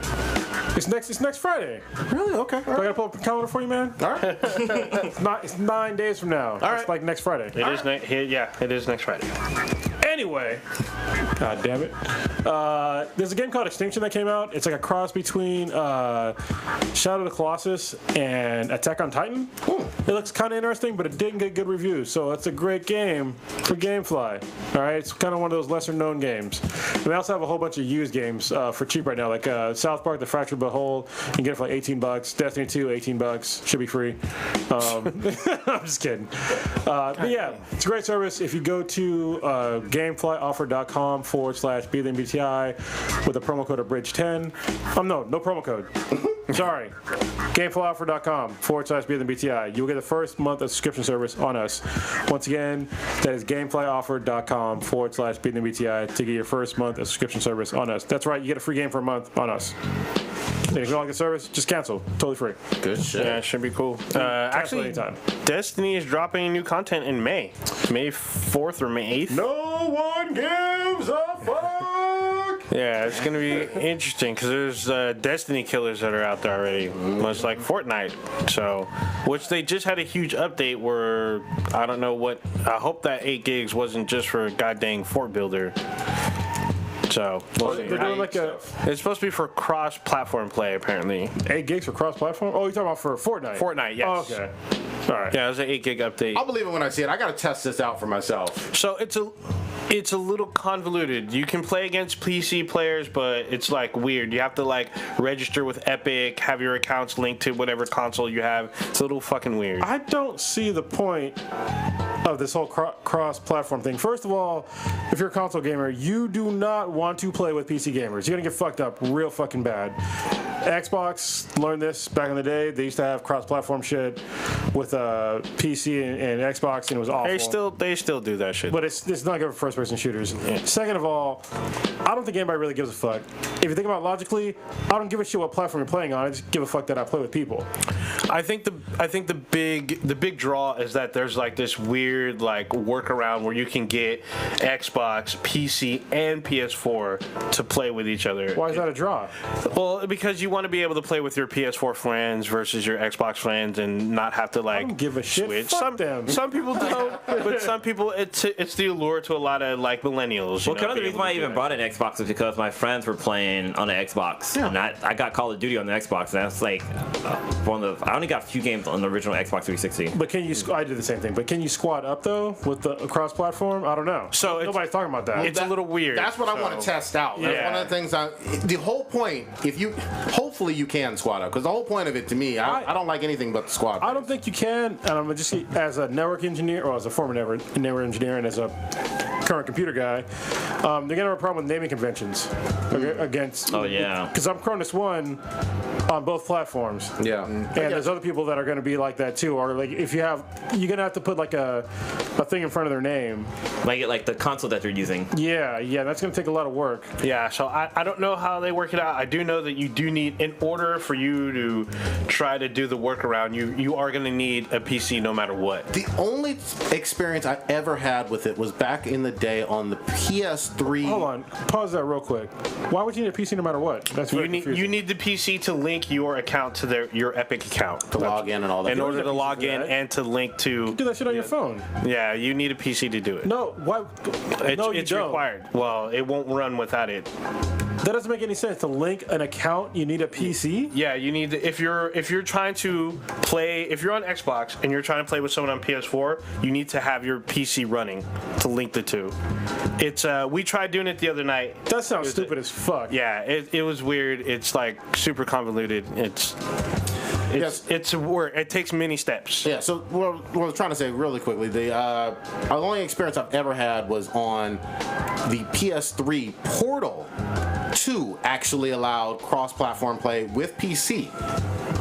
It's next Friday. Really? Okay. All Do I right. gotta pull up a calendar for you, man? All right. It's 9 days from now. It's right. like next Friday. It is it is next Friday. Anyway, god damn it. There's a game called Extinction that came out. It's like a cross between Shadow of the Colossus and Attack on Titan. It looks kind of interesting, but it didn't get good reviews. So it's a great game for GameFly. All right, it's kind of one of those lesser known games. And they also have a whole bunch of used games for cheap right now, like South Park: The Fractured But Whole. You can get it for like $18. Destiny 2, $18. Should be free. I'm just kidding. But yeah, it's a great service. If you go to gameflyoffer.com/BTI with a promo code of Bridge10. No promo code. Sorry. Gameflyoffer.com/BTI. You'll get the first month of subscription service on us. Once again, that is gameflyoffer.com/BTI to get your first month of subscription service on us. That's right, you get a free game for a month on us. And if you don't like the service, just cancel. Totally free. Good shit. Yeah, it should be cool. Cancel Actually, anytime. Destiny is dropping new content in May 4th or May 8th. No one gives a fuck! Yeah, it's gonna be interesting because there's Destiny killers that are out there already, much like Fortnite. So, which they just had a huge update where I don't know what. I hope that 8 gigs wasn't just for a goddamn Fort Builder. So They're doing like it's supposed to be for cross-platform play apparently. 8 gigs for cross-platform? Oh, you're talking about for Fortnite? Fortnite, yes. Oh, okay. All right. Yeah, it was an 8 gig update. I'll believe it when I see it. I gotta test this out for myself. So it's a little convoluted. You can play against PC players, but it's like weird. You have to like register with Epic, have your accounts linked to whatever console you have. It's a little fucking weird. I don't see the point of this whole cross-platform thing. First of all, if you're a console gamer, you do not want to play with PC gamers. You're gonna get fucked up real fucking bad. Xbox learned this back in the day. They used to have cross-platform shit with PC and Xbox, and it was awful. They still do that shit. But it's not good for first-person shooters. Second of all, I don't think anybody really gives a fuck. If you think about it logically, I don't give a shit what platform you're playing on. I just give a fuck that I play with people. I think the big draw is that there's like this weird like workaround where you can get Xbox, PC, and PS4 to play with each other. Why is that a draw? Well, because you want to be able to play with your PS4 friends versus your Xbox friends and not have to like I don't give a shit. switch. Fuck them. Some people don't, but some people it's the allure to a lot of like millennials. Well, kind of the reason why I even brought an Xbox is because my friends were playing on the Xbox, and I got Call of Duty on the Xbox, and that's like I only got a few games on the original Xbox 360. But can you? I did the same thing. But can you squad up though with the cross-platform? I don't know. So nobody's talking about that. It's a little weird. That's what I want to test out. That's one of the things. The whole point, hopefully you can squad up, because the whole point of it to me, I don't like anything but the squad. I don't think you can, and I'm just as a network engineer, or as a former network engineer, and as a current computer guy, they're gonna have a problem with naming conventions against. Oh yeah. Because I'm Cronus 1 on both platforms. Yeah. And there's other people that are going to be like that too. Or like if you're going to have to put like a thing in front of their name. Like the console that they're using. Yeah, that's going to take a lot of work. Yeah, so I don't know how they work it out. I do know that you do need, in order for you to try to do the workaround, you are going to need a PC no matter what. The only experience I ever had with it was back in the day on the PS3. Hold on, pause that real quick. Why would you need a PC no matter what? That's very confusing. You need the PC to link your account to your Epic account. To log in and all that. In order to log in and to link to... Do that shit on your phone. Yeah, you need a PC to do it. No, why? It's required. Well, it won't run without it. That doesn't make any sense. To link an account, you need a PC? Yeah, you need if you're trying to play, if you're on Xbox and you're trying to play with someone on PS4, you need to have your PC running to link the two. It's we tried doing it the other night. That sounds stupid as fuck. Yeah, it was weird. It's like super convoluted. It's work. It takes many steps. Yeah, so what I was trying to say really quickly, the only experience I've ever had was on the PS3 Portal 2 actually allowed cross-platform play with PC.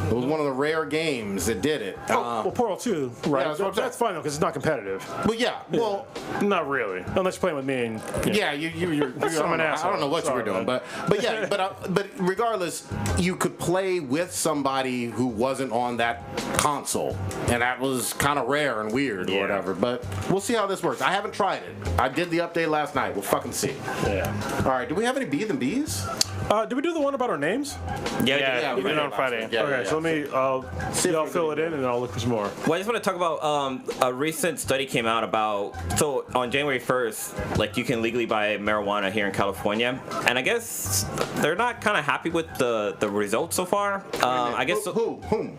It was one of the rare games that did it. Well, Portal 2, right? Yeah, that's fine though, because it's not competitive. But yeah, well, not really, unless you're playing with me. And yeah, you're an asshole. I don't know what you were doing, but yeah, but regardless, you could play with somebody who wasn't on that console, and that was kind of rare and weird or whatever. But we'll see how this works. I haven't tried it. I did the update last night. We'll fucking see. Yeah. All right. Do we have any B's and B's? Did we do the one about our names? Yeah, we did on Friday. So let me. Y'all fill it in, and then I'll look for some more. Well, I just want to talk about a recent study came out about, so on January 1st, like you can legally buy marijuana here in California, and I guess they're not kind of happy with the results so far. I guess Whom?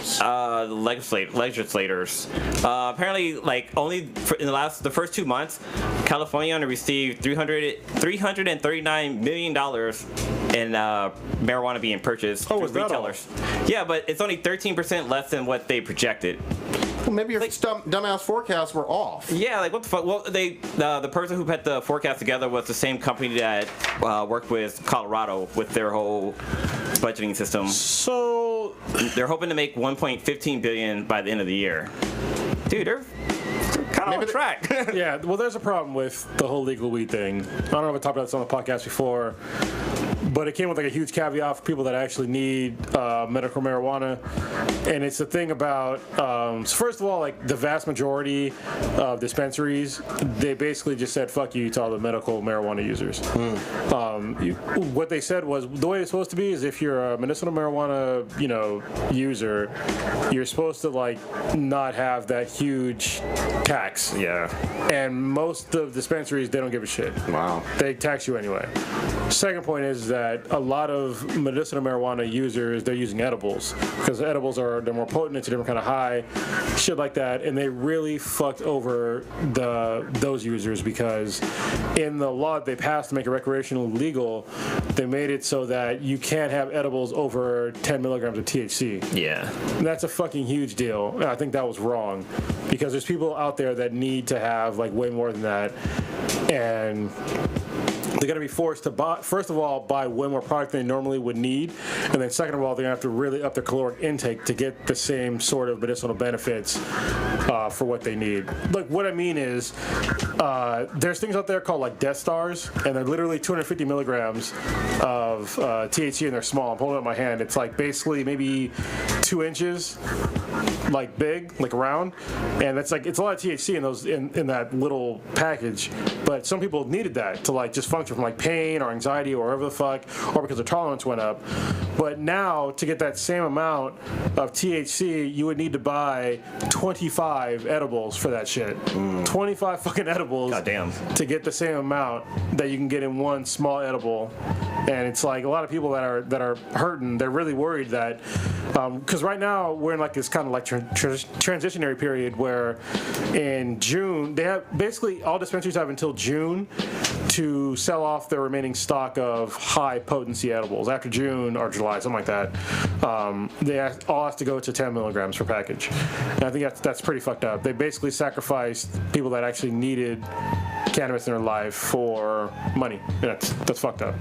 legislators. Apparently, like only in the first 2 months, California only received $339 million in marijuana being purchased through retailers. Yeah, but it's only 13% less than what they projected. Well, maybe your dumbass forecasts were off. Yeah, like what the fuck? Well, the person who put the forecast together was the same company that worked with Colorado with their whole budgeting system. So they're hoping to make $1.15 billion by the end of the year. Dude, they're kind of on track. Yeah, well, there's a problem with the whole legal weed thing. I don't know if I talked about this on the podcast before, but it came with like a huge caveat for people that actually need medical marijuana. And it's the thing about, so first of all, like the vast majority of dispensaries, they basically just said, fuck you to all the medical marijuana users. What they said was, the way it's supposed to be is if you're a medicinal marijuana, user, you're supposed to like not have that huge tax. Yeah. And most of the dispensaries, they don't give a shit. Wow. They tax you anyway. Second point is that a lot of medicinal marijuana users, they're using edibles because edibles they're more potent, it's a different kind of high, shit like that, and they really fucked over those users because in the law they passed to make it recreational legal, they made it so that you can't have edibles over 10 milligrams of THC. Yeah. And that's a fucking huge deal. I think that was wrong because there's people out there that need to have like way more than that, and they're going to be forced to buy, first of all, buy way more product than they normally would need, and then second of all, they're going to have to really up their caloric intake to get the same sort of medicinal benefits for what they need. Like, what I mean is, there's things out there called like Death Stars, and they're literally 250 milligrams of THC, and they're small. I'm holding it in my hand. It's like basically maybe 2 inches, like big, like round, and that's like it's a lot of THC in those in that little package. But some people needed that to like just function from like pain or anxiety or whatever the fuck, or because their tolerance went up. But now to get that same amount of THC, you would need to buy 25 edibles for that shit. 25 fucking edibles. Goddamn. To get the same amount that you can get in one small edible. And it's like a lot of people that are hurting. They're really worried that because right now we're in like this kind of like transitionary period where in June they have basically all dispensaries have until June to sell off their remaining stock of high potency edibles. After June or July, something like that, they all have to go to 10 milligrams per package. And I think that's pretty fucked up. They basically sacrificed people that actually needed cannabis in their life for money. That's fucked up.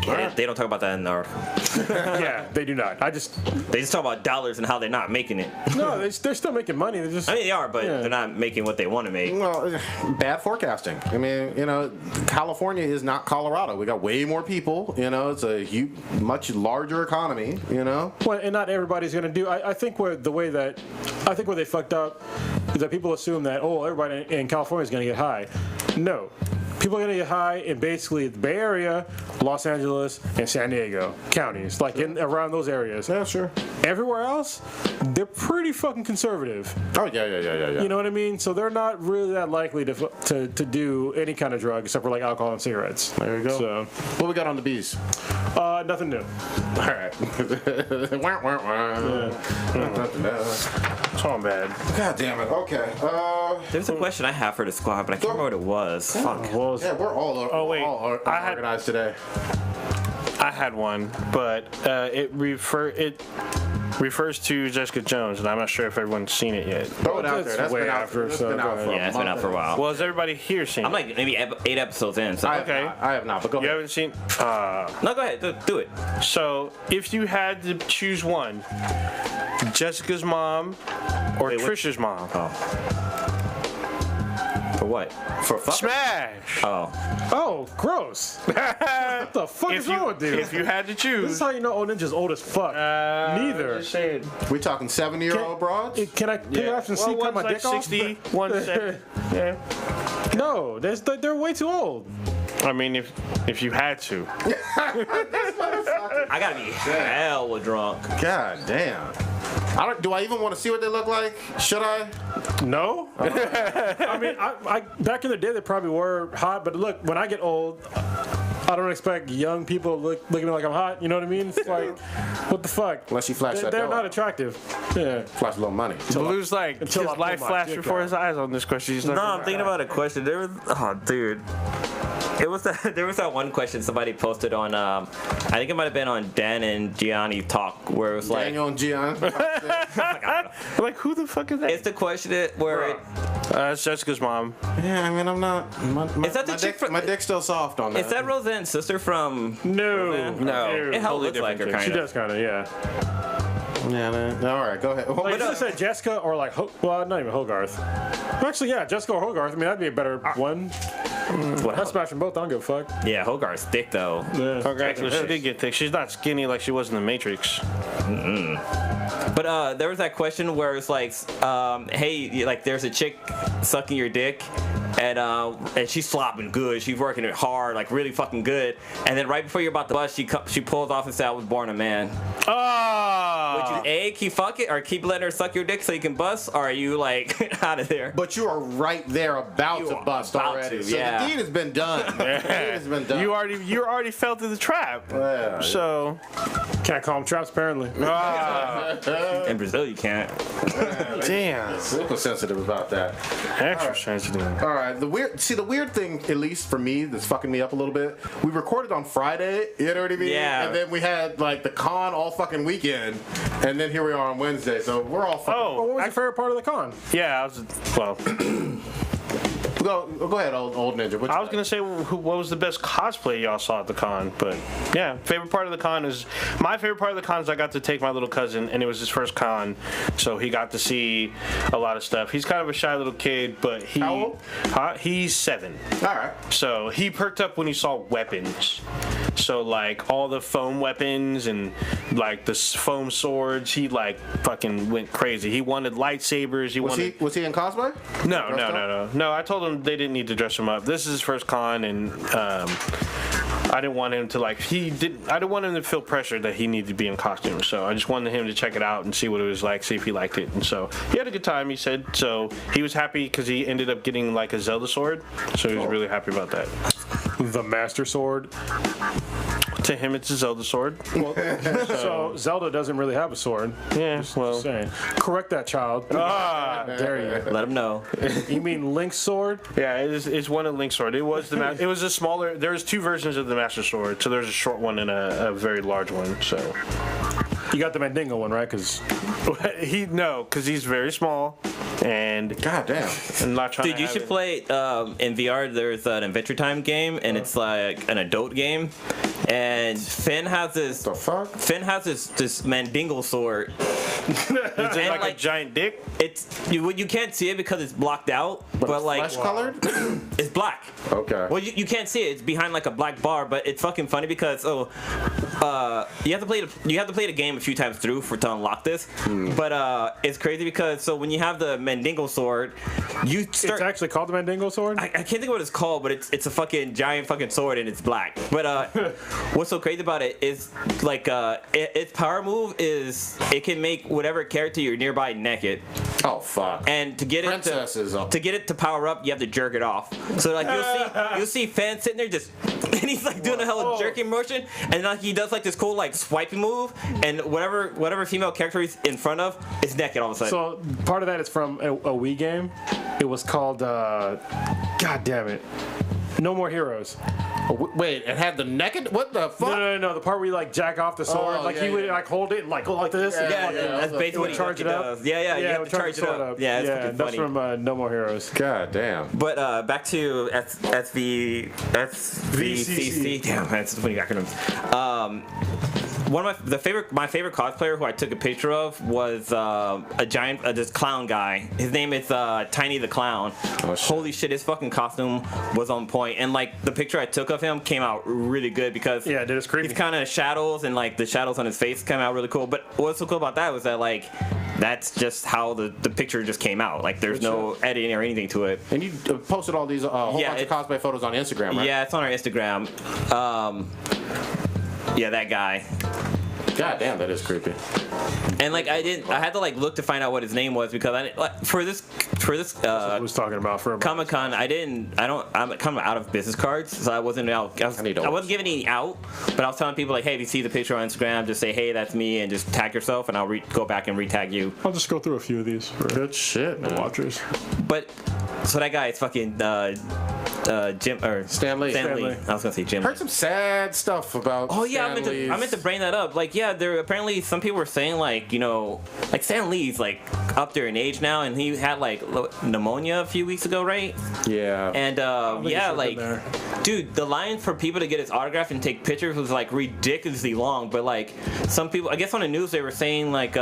Yeah, they don't talk about that in the article. Yeah, they do not. They just talk about dollars and how they're not making it. No, they're still making money. They're just. I mean, they are, but they're not making what they want to make. Well, bad forecasting. I mean, California is not Colorado. We got way more people. It's a much larger economy. Well, and not everybody's going to do. I think where they fucked up is that people assume that everybody in California is going to get high. No. People are going to get high in basically the Bay Area, Los Angeles, and San Diego counties, like around those areas. Yeah, sure. Everywhere else, they're pretty fucking conservative. Oh, yeah. You know what I mean? So they're not really that likely to do any kind of drug except for like alcohol and cigarettes. There you go. So, what we got on the bees? Nothing new. All right. It's all bad. God damn it. Okay. There's a question I have for the squad, but I can't remember what it was. Fuck. Yeah, we're all organized today. I had one, but it refers to Jessica Jones, and I'm not sure if everyone's seen it yet. Throw it out there. That's been out for it's been out for a while. Well, has everybody here seen it? I'm like maybe 8 episodes in. So. Okay. I have not, but go You ahead. haven't seen? No, go ahead. Do it. So, if you had to choose one, Jessica's mom or Trisha's mom? For what? For fuck? Smash! Oh, gross. What the fuck is wrong with you? If you had to This choose. is how you know old ninja's old as fuck. Neither. Just saying. We talking 70-year-old broads? Can I pick option C? Well, Cut my one's dick like off? 60, one's 70. Yeah. No, they're way too old. I mean, if you had to. I gotta be hella drunk. God damn. Do I even want to see what they look like? Should I? No. I mean, I back in the day they probably were hot, but look, when I get old, I don't expect young people to look at me like I'm hot. You know what I mean? It's like, what the fuck? Unless you flash that They're dough. not attractive. Yeah. Flash a little money. Blue's like, his until I pull life my flashed dick before out. his eyes on this question. He's No, I'm thinking about a question. There was that one question somebody posted on I think it might have been on Dan and Gianni Talk where it was like Daniel and Gian. Like, who the fuck is that? it's the question where It's Jessica's mom. Yeah, I mean, I'm not. Is that the chick from- my dick's still soft on that. is that Roseanne's sister from No. Roseanne? No. It hell looks like her different kind She of. does kind of, yeah. Yeah, all right, go ahead. Like, you just said Jessica or like, not even Hogarth. Actually, yeah, Jessica or Hogarth. I mean, that'd be a better one. What I'd smash them both. I don't give a fuck. Yeah, Hogarth's thick though. Yeah. Actually, she did get thick. She's not skinny like she was in the Matrix. But there was that question where it's like, hey, like there's a chick sucking your dick, and she's slopping good. She's working it hard, like really fucking good. And then right before you're about to bust, she pulls off and says, "I was born a man." Would you keep fucking or keep letting her suck your dick so you can bust, or are you like out of there? But you are right there about to bust already. So the deed has been done. The deed has been done. You already fell through the trap. Yeah. So Can't call them traps, apparently. In Brazil, you can't. damn. Super sensitive about that. Extra sensitive. All right. The weird thing, at least for me, that's fucking me up a little bit. We recorded on Friday. You know what I mean? Yeah. And then we had like the con all fucking weekend, and then here we are on Wednesday. So we're all fucking. What was your favorite part of the con? Yeah, Go ahead, old ninja. I was gonna say what was the best cosplay y'all saw at the con, but yeah, favorite part of the con is I got to take my little cousin, and it was his first con, so he got to see a lot of stuff. He's kind of a shy little kid, but How old? He's 7. All right. So he perked up when he saw weapons. So like all the foam weapons and like the foam swords, he like fucking went crazy. He wanted lightsabers. Was he in cosplay? No. I told him they didn't need to dress him up. This is his first con, and I didn't want him to I didn't want him to feel pressure that he needed to be in costume. So I just wanted him to check it out and see what it was like, see if he liked it. And so he had a good time. He said so. He was happy because he ended up getting like a Zelda sword. So he was really happy about that. The Master Sword. To him, it's a Zelda sword. So Zelda doesn't really have a sword. Yeah, well. Just saying. Correct that child. There you Let him know. go. You mean Link's sword? Yeah, it's one of Link's sword. It was it was a smaller. There's 2 versions of the Master Sword. So there's a short one and a very large one. So You got the Mandingo one, right? Because because he's very small and Goddamn. I'm not trying. Dude, to you have should it. play in VR. There's an Adventure Time game, and it's like an adult game. And Finn has this. The fuck? Finn has this Mandingo sword. Is it like a giant dick? It's you can't see it because it's blocked out, but like Flesh colored? it's black. Okay. Well, you can't see it. It's behind like a black bar, but it's fucking funny because you have to play the game a few times through to unlock this. But it's crazy because so when you have the Mandingo sword, you start. it's actually called the Mandingo sword? I can't think of what it's called, but it's a fucking giant fucking sword and it's black. But what's so crazy about it is like its power move is it can make whatever character you're nearby naked. Oh fuck. And to get Princesses it to get it to power up, you have to jerk it off. So like you'll see Fan sitting there just and he's like doing a hell of jerking motion, and like he does like this cool like swiping move, and whatever female character he's in front of is naked all of a sudden. So part of that is from a Wii game. It was called God damn it. No More Heroes. Oh, wait, it had the naked? What the fuck? No. The part where you like jack off the sword, like he would like hold it and like go like this. and yeah, fucking- that's basically what charge he it up. does. Yeah, you have to charge it up. Yeah, it's fucking that's funny. from No More Heroes. God damn. But back to SVCC. Damn, that's the funny acronyms. My favorite cosplayer who I took a picture of was this clown guy. His name is Tiny the Clown. Oh, shit. Holy shit, his fucking costume was on point, and like the picture I took of him came out really good because Yeah, dude, it's creepy. he's kind of shadows and like the shadows on his face came out really cool. But what's so cool about that was that like that's just how the picture just came out. Like there's no editing or anything to it. And you posted all these whole bunch of cosplay photos on Instagram, right? Yeah, it's on our Instagram. Yeah, that guy. God damn, that is creepy. And like I had to like look to find out what his name was because for this I was talking about for Comic-Con I'm kind of out of business cards, so I wasn't out. I wasn't giving any out, but I was telling people like, hey, if you see the picture on Instagram, just say, hey, that's me, and just tag yourself, and I'll go back and re-tag you. I'll just go through a few of these for Good shit, the man. watchers. But so that guy is fucking Jim or Stan Lee. I was gonna say Jim. Heard some sad stuff about. Oh yeah, Stan Lee's. I meant to bring that up. Like yeah, there apparently some people were saying like like Stan Lee's like up there in age now, and he had like pneumonia a few weeks ago, right? Yeah. And yeah, like dude, the line for people to get his autograph and take pictures was like ridiculously long. But like some people, I guess on the news they were saying like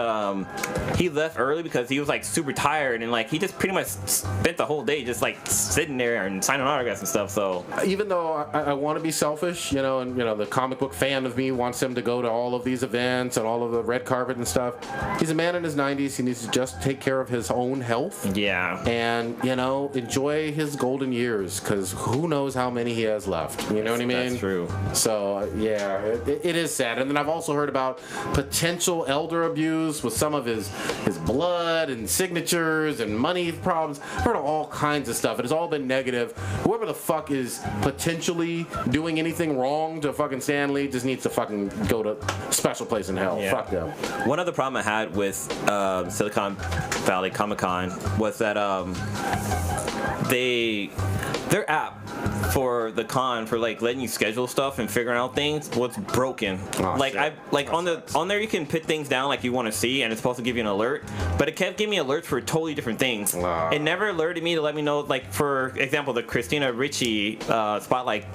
he left early because he was like super tired, and like he just pretty much spent the whole day just like sitting there and signing autographs and stuff. So even though I want to be selfish, and the comic book fan of me wants him to go to all of these events and all of the red carpet and stuff, he's a man in his 90s. He needs to just take care of his own health. Yeah. And, you know, enjoy his golden years, because who knows how many he has left. You know what I mean? That's true. So, yeah, it is sad. And then I've also heard about potential elder abuse with some of his blood and signatures and money problems. I've heard of all kinds of stuff. It has all been negative. Whoever the fuck is potentially doing anything wrong to fucking Stan Lee just needs to fucking go to special place in hell. Yeah. Fuck them. One other problem I had with Silicon Valley Comic-Con was that their app for the con for like letting you schedule stuff and figuring out things was broken. Oh, like shit. on there you can put things down like you want to see and it's supposed to give you an alert, but it kept giving me alerts for totally different things. It never alerted me to let me know, like for example the Christina Ricci spotlight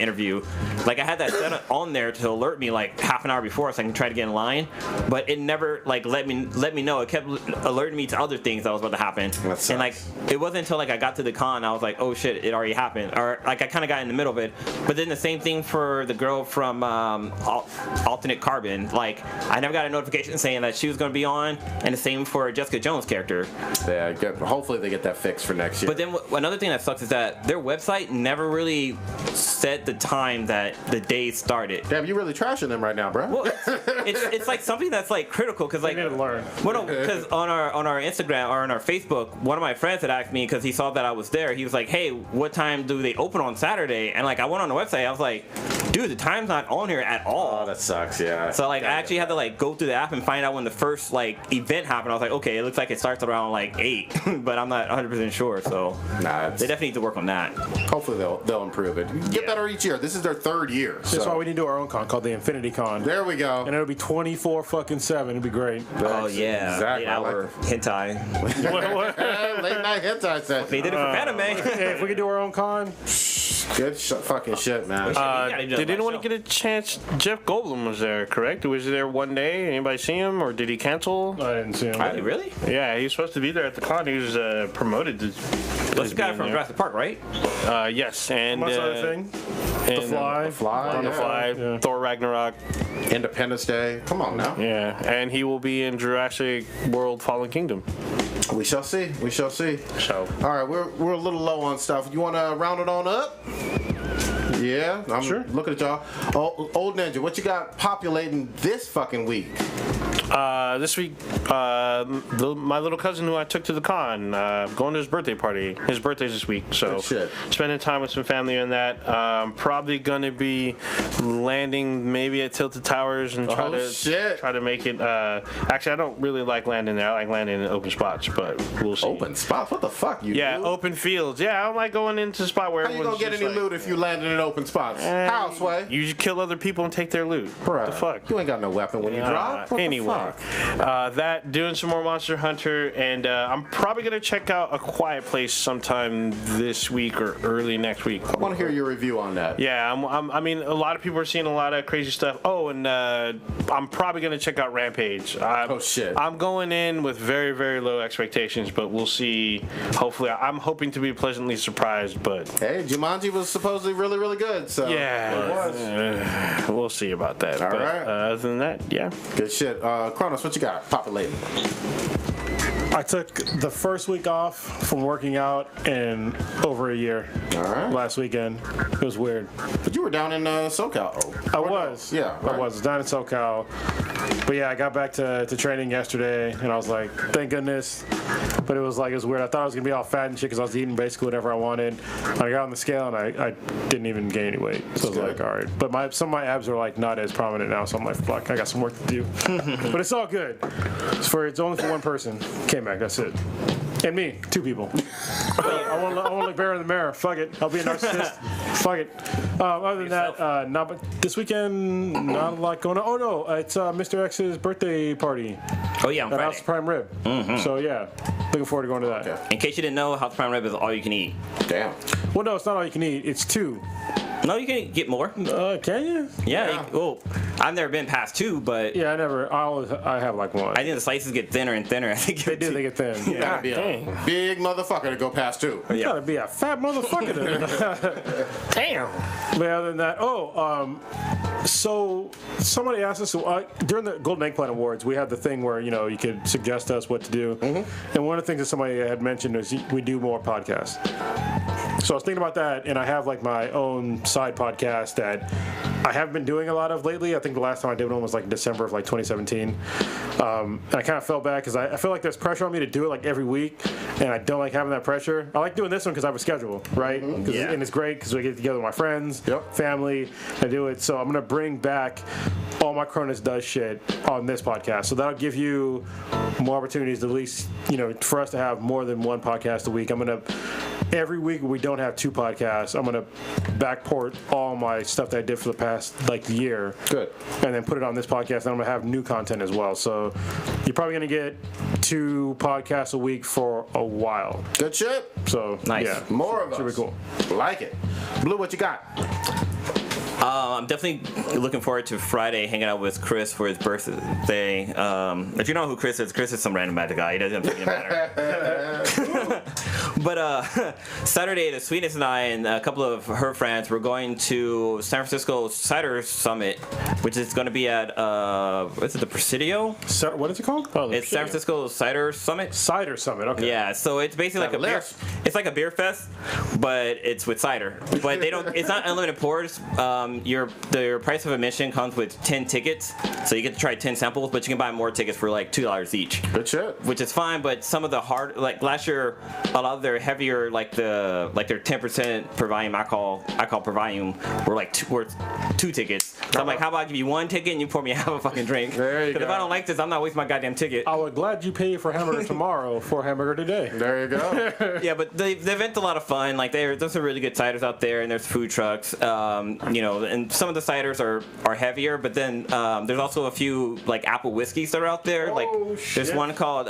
interview. Like I had that set on there to alert me like half an hour before so I can try to get in line, but it never like let me know. It kept alerting me to other things that was about to happen. And like it wasn't until like I got to the con I was like, oh shit, it already happened. Or like I kind of got in the middle of it. But then the same thing for the girl from Alternate Carbon. Like I never got a notification saying that she was going to be on, and the same for Jessica Jones' character. Yeah, hopefully they get that fixed for next year. But then another thing that sucks is that their website never really said the time that the day started. Damn, you really trashing them right now, bro. Well, it's like something that's like critical because like They need to learn. Well, no, because on our Instagram or on our Facebook, one of my friends had asked me because he saw that I was there. He was like, "Hey, what time do they open on Saturday?" And like I went on the website, I was like, "Dude, the time's not on here at all." Oh, that sucks. Yeah. So like I actually had to like go through the app and find out when the first like event happened. I was like, okay, it looks like it starts around like 8, but I'm not 100% sure. So Nah, they definitely need to work on that. hopefully they'll improve it. Get better each year. This is their 3rd year. That's So. why we need to do our own con called the Infinity Con. There we go. And it'll be 24/7. It'll be great. Oh yeah, Exactly. 8-hour hentai. Late night hentai session. They did it for anime. Hey, if we could do our own con, Good fucking shit, man. Did anyone get a chance? Jeff Goldblum was there, correct? Was he there one day? Anybody see him, or did he cancel? I didn't see him. Really? Yeah, he was supposed to be there at the con. He was promoted to. That's the guy from Jurassic Park, right? Yes, and What's the other thing? and, The Fly. Fly. On the yeah. Fly, Yeah. Thor Ragnarok. Independence Day. Come on now. Yeah, and he will be in Jurassic World: Fallen Kingdom. We shall see. We shall see. So. All right, we're a little low on stuff. You want to round it on up? Yeah, I'm Sure. looking at y'all. Oh, Old Ninja, what you got populating this fucking week? This week, my little cousin who I took to the con, going to his birthday party. His birthday's this week, so Good shit. spending time with some family on that. Probably gonna be landing maybe at Tilted Towers and try to make it. Actually, I don't really like landing there. I like landing in open spots, but we'll see. Open spots? What the fuck? Yeah, do? open fields. Yeah, I don't like going into a spot where How you gonna everyone's get just any like, loot if you land in open spots? How, Sway? You just kill other people and take their loot. Bruh, What the fuck? You ain't got no weapon when you drop. What Anyway, the fuck? that doing some more Monster Hunter, and I'm probably gonna check out A Quiet Place sometime this week or early next week. I want to hear your review on that. Yeah, I mean, a lot of people are seeing a lot of crazy stuff. Oh, and I'm probably gonna check out Rampage. Oh, shit. I'm going in with very, very low expectations, but we'll see. Hopefully, I'm hoping to be pleasantly surprised. But Hey, Jumanji was supposedly really, really good. So yeah, we'll see about that. All but, right. Other than that, yeah. Good shit. Kronos, what you got populating? I took the first week off from working out in over a year. All right. Last weekend. It was weird. But you were down in SoCal. I was. Yeah, I right. was down in SoCal. But yeah, I got back to training yesterday, and I was like, thank goodness. But it was weird. I thought I was gonna be all fat and shit because I was eating basically whatever I wanted. I got on the scale and I didn't even gain any weight. So I was like, all right. But some of my abs are like not as prominent now, so I'm like, fuck, I got some work to do. But it's all good. It's only for one person. Came back. That's it. And me, 2 people. I want to look better in the mirror. Fuck it. I'll be a narcissist. Fuck it. Other than that, not. But this weekend, not a lot going on. Oh no, it's Mr. X's birthday party Oh yeah, on at House Friday. of Prime Rib. So yeah, looking forward to going to that. Okay. In case you didn't know, House Prime Rib is all you can eat. Damn. Well, no, it's not all you can eat. It's 2. No, you can get more. Can you? Yeah. Well, I've never been past 2, but Yeah, I have like 1. I think the slices get thinner and thinner as they They get do. They get thin. You gotta be a big motherfucker to go past 2. You gotta be a fat motherfucker. Damn. But other than that, So somebody asked us during the Golden Egg Plant Awards, we had the thing where you could suggest us what to do, and one of the things that somebody had mentioned is we do more podcasts. So I was thinking about that, and I have like my own side podcast that I haven't been doing a lot of lately. I think the last time I did one was like December of like 2017. And I kind of felt bad because I feel like there's pressure on me to do it like every week, and I don't like having that pressure. I like doing this one because I have a schedule, right? Yeah. And it's great because we get together with my friends, family, and do it. So I'm going to bring back all my Cronus Does shit on this podcast. So that'll give you more opportunities to at least, for us to have more than one podcast a week. I'm going to, every week we don't have two podcasts, I'm going to backport all my stuff that I did for the past like year. Good. And then put it on this podcast, and I'm going to have new content as well. So you're probably going to get 2 podcasts a week for a while. Good shit. So, Nice. Yeah, more of us. Should be cool. Like it. Blue, what you got? I'm definitely looking forward to Friday hanging out with Chris for his birthday. If you know who Chris is some random magic guy. He doesn't really matter. But Saturday, the Sweetness and I and a couple of her friends were going to San Francisco Cider Summit, which is going to be at what's it, the Presidio? What is it called? Oh, It's San Francisco Cider Summit. Cider Summit. Okay. Yeah, so it's basically like a beer. It's like a beer fest, but it's with cider. But they don't. It's not unlimited pours. Your price of admission comes with 10 tickets, so you get to try 10 samples, but you can buy more tickets for like $2 each. Good shit. Which is fine, but some of the hard, like last year, a lot of their heavier, like their 10% per volume alcohol per volume were like two tickets. So I'm like, how about I give you one ticket and you pour me half a fucking drink? There you go. Because if I don't like this, I'm not wasting my goddamn ticket. I would glad you pay for hamburger tomorrow for hamburger today. There you go. Yeah, but the event's a lot of fun. Like there's some really good ciders out there, and there's food trucks. And some of the ciders are heavier, but then there's also a few like apple whiskeys that are out there. Like there's one called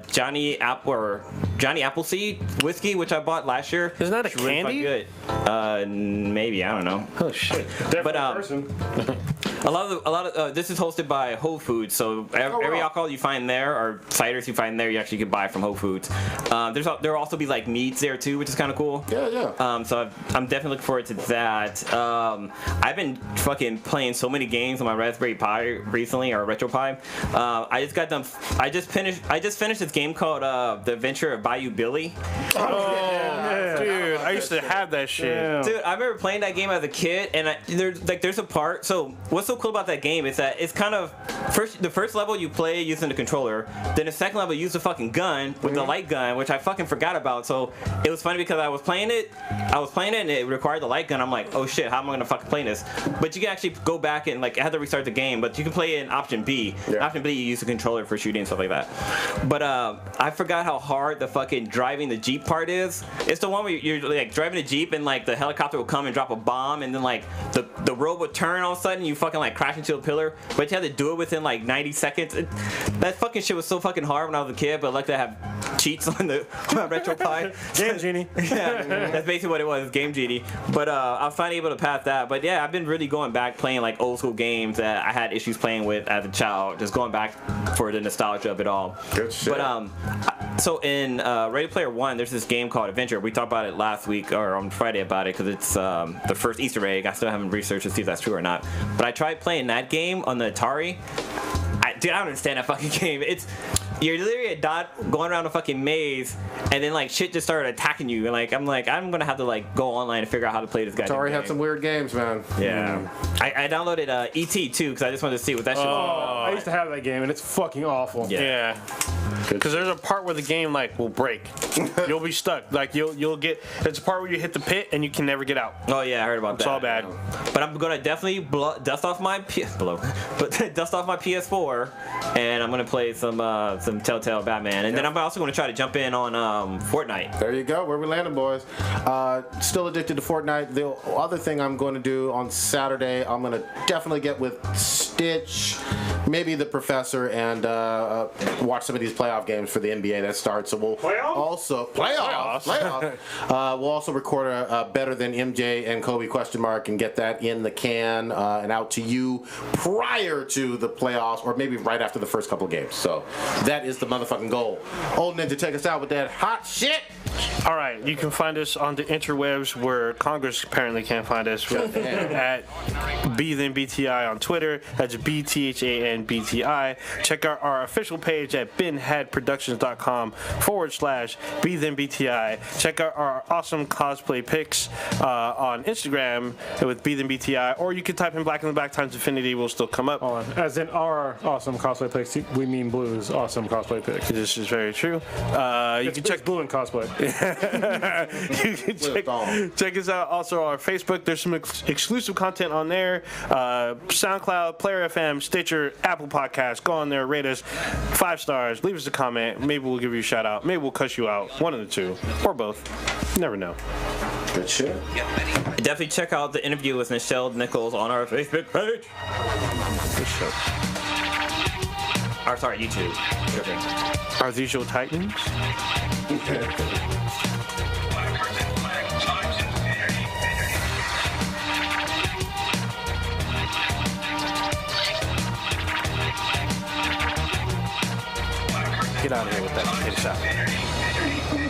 Johnny Appleseed whiskey, which I bought last year. Isn't that a It's really candy? fucking good. Maybe, I don't know. Oh shit. But a lot of this is hosted by Whole Foods, so every alcohol you find there or ciders you find there, you actually can buy from Whole Foods. There'll also be like meats there too, which is kind of cool. Yeah. So I'm definitely looking forward to that. I've been fucking playing so many games on my Raspberry Pi recently, or Retro Pi. I just finished this game called The Adventure of Bayou Billy. Dude, I used to have that shit. Yeah. Dude, I remember playing that game as a kid, and there's a part. So what's so cool about that game is that it's kind of the first level you play using the controller, then the second level you use the fucking gun with the light gun, which I fucking forgot about. So it was funny because I was playing it and it required the light gun. I'm like, oh shit, how am I gonna fucking play this? But you can actually go back and like I had to restart the game, but you can play in option B. Yeah. Option B, you use the controller for shooting and stuff like that. But I forgot how hard the fucking driving the Jeep part is. It's the one where you're like driving a Jeep and like the helicopter will come and drop a bomb, and then like the road would turn all of a sudden, you fucking like crash into a pillar, but you had to do it within like 90 seconds. That fucking shit was so fucking hard when I was a kid, but luckily I have cheats on my Retro Pi. Game Genie. Yeah, that's basically what it was, Game Genie. But I was finally able to pass that. But yeah, I've been really going back playing like old school games that I had issues playing with as a child, just going back for the nostalgia of it all. Good shit. But so in Ready Player One, there's this game called Adventure. We talked about it last week or on Friday about it because it's the first Easter egg. I still haven't researched to see if that's true or not. But I tried playing that game on the Atari. Dude, I don't understand that fucking game. You're literally a dot going around a fucking maze, and then like shit just started attacking you. And I'm gonna have to like go online and figure out how to play this guy. Atari had some weird games, man. Yeah. I downloaded E.T. too because I just wanted to see what that shit was. I used to have that game, and it's fucking awful. Yeah. Because there's a part where the game like will break. You'll be stuck. Like you'll get. There's a part where you hit the pit and you can never get out. Oh yeah, I heard about that. It's all bad. But I'm gonna definitely dust off my PS4, and I'm gonna play some Telltale Batman, and then I'm also gonna try to jump in on Fortnite. There you go. Where we landed, boys. Still addicted to Fortnite. The other thing I'm going to do on Saturday, I'm going to definitely get with Stitch maybe the professor and watch some of these playoff games for the NBA that starts. So we'll also playoffs. We'll also record a better than MJ and Kobe question mark and get that in the can and out to you prior to the playoffs, or maybe right after the first couple of games. So that is the motherfucking goal. Old Ninja, take us out with that hot shit. All right, you can find us on the interwebs where Congress apparently can't find us at BThenBTI on Twitter. That's BTHANBTI. Check out our official page at binheadproductions.com/BThenBTI. Check out our awesome cosplay pics on Instagram with BThenBTI, or you can type in Black in the Back times Infinity. Will still come up. As in our awesome cosplay pics, we mean Blue's awesome cosplay pics. This is very true. You can check Blue in cosplay. You can check us out also on our Facebook. There's some exclusive content on there. SoundCloud, Player FM, Stitcher, Apple Podcasts. Go on there, rate us 5 stars, leave us a comment. Maybe we'll give you a shout out. Maybe we'll cuss you out. One of the two, or both. You never know. Good shit. Definitely check out the interview with Nichelle Nichols on our Facebook page. Good show. Or sorry, YouTube. Okay. Are these your Titans? Get out of here with that potato salad.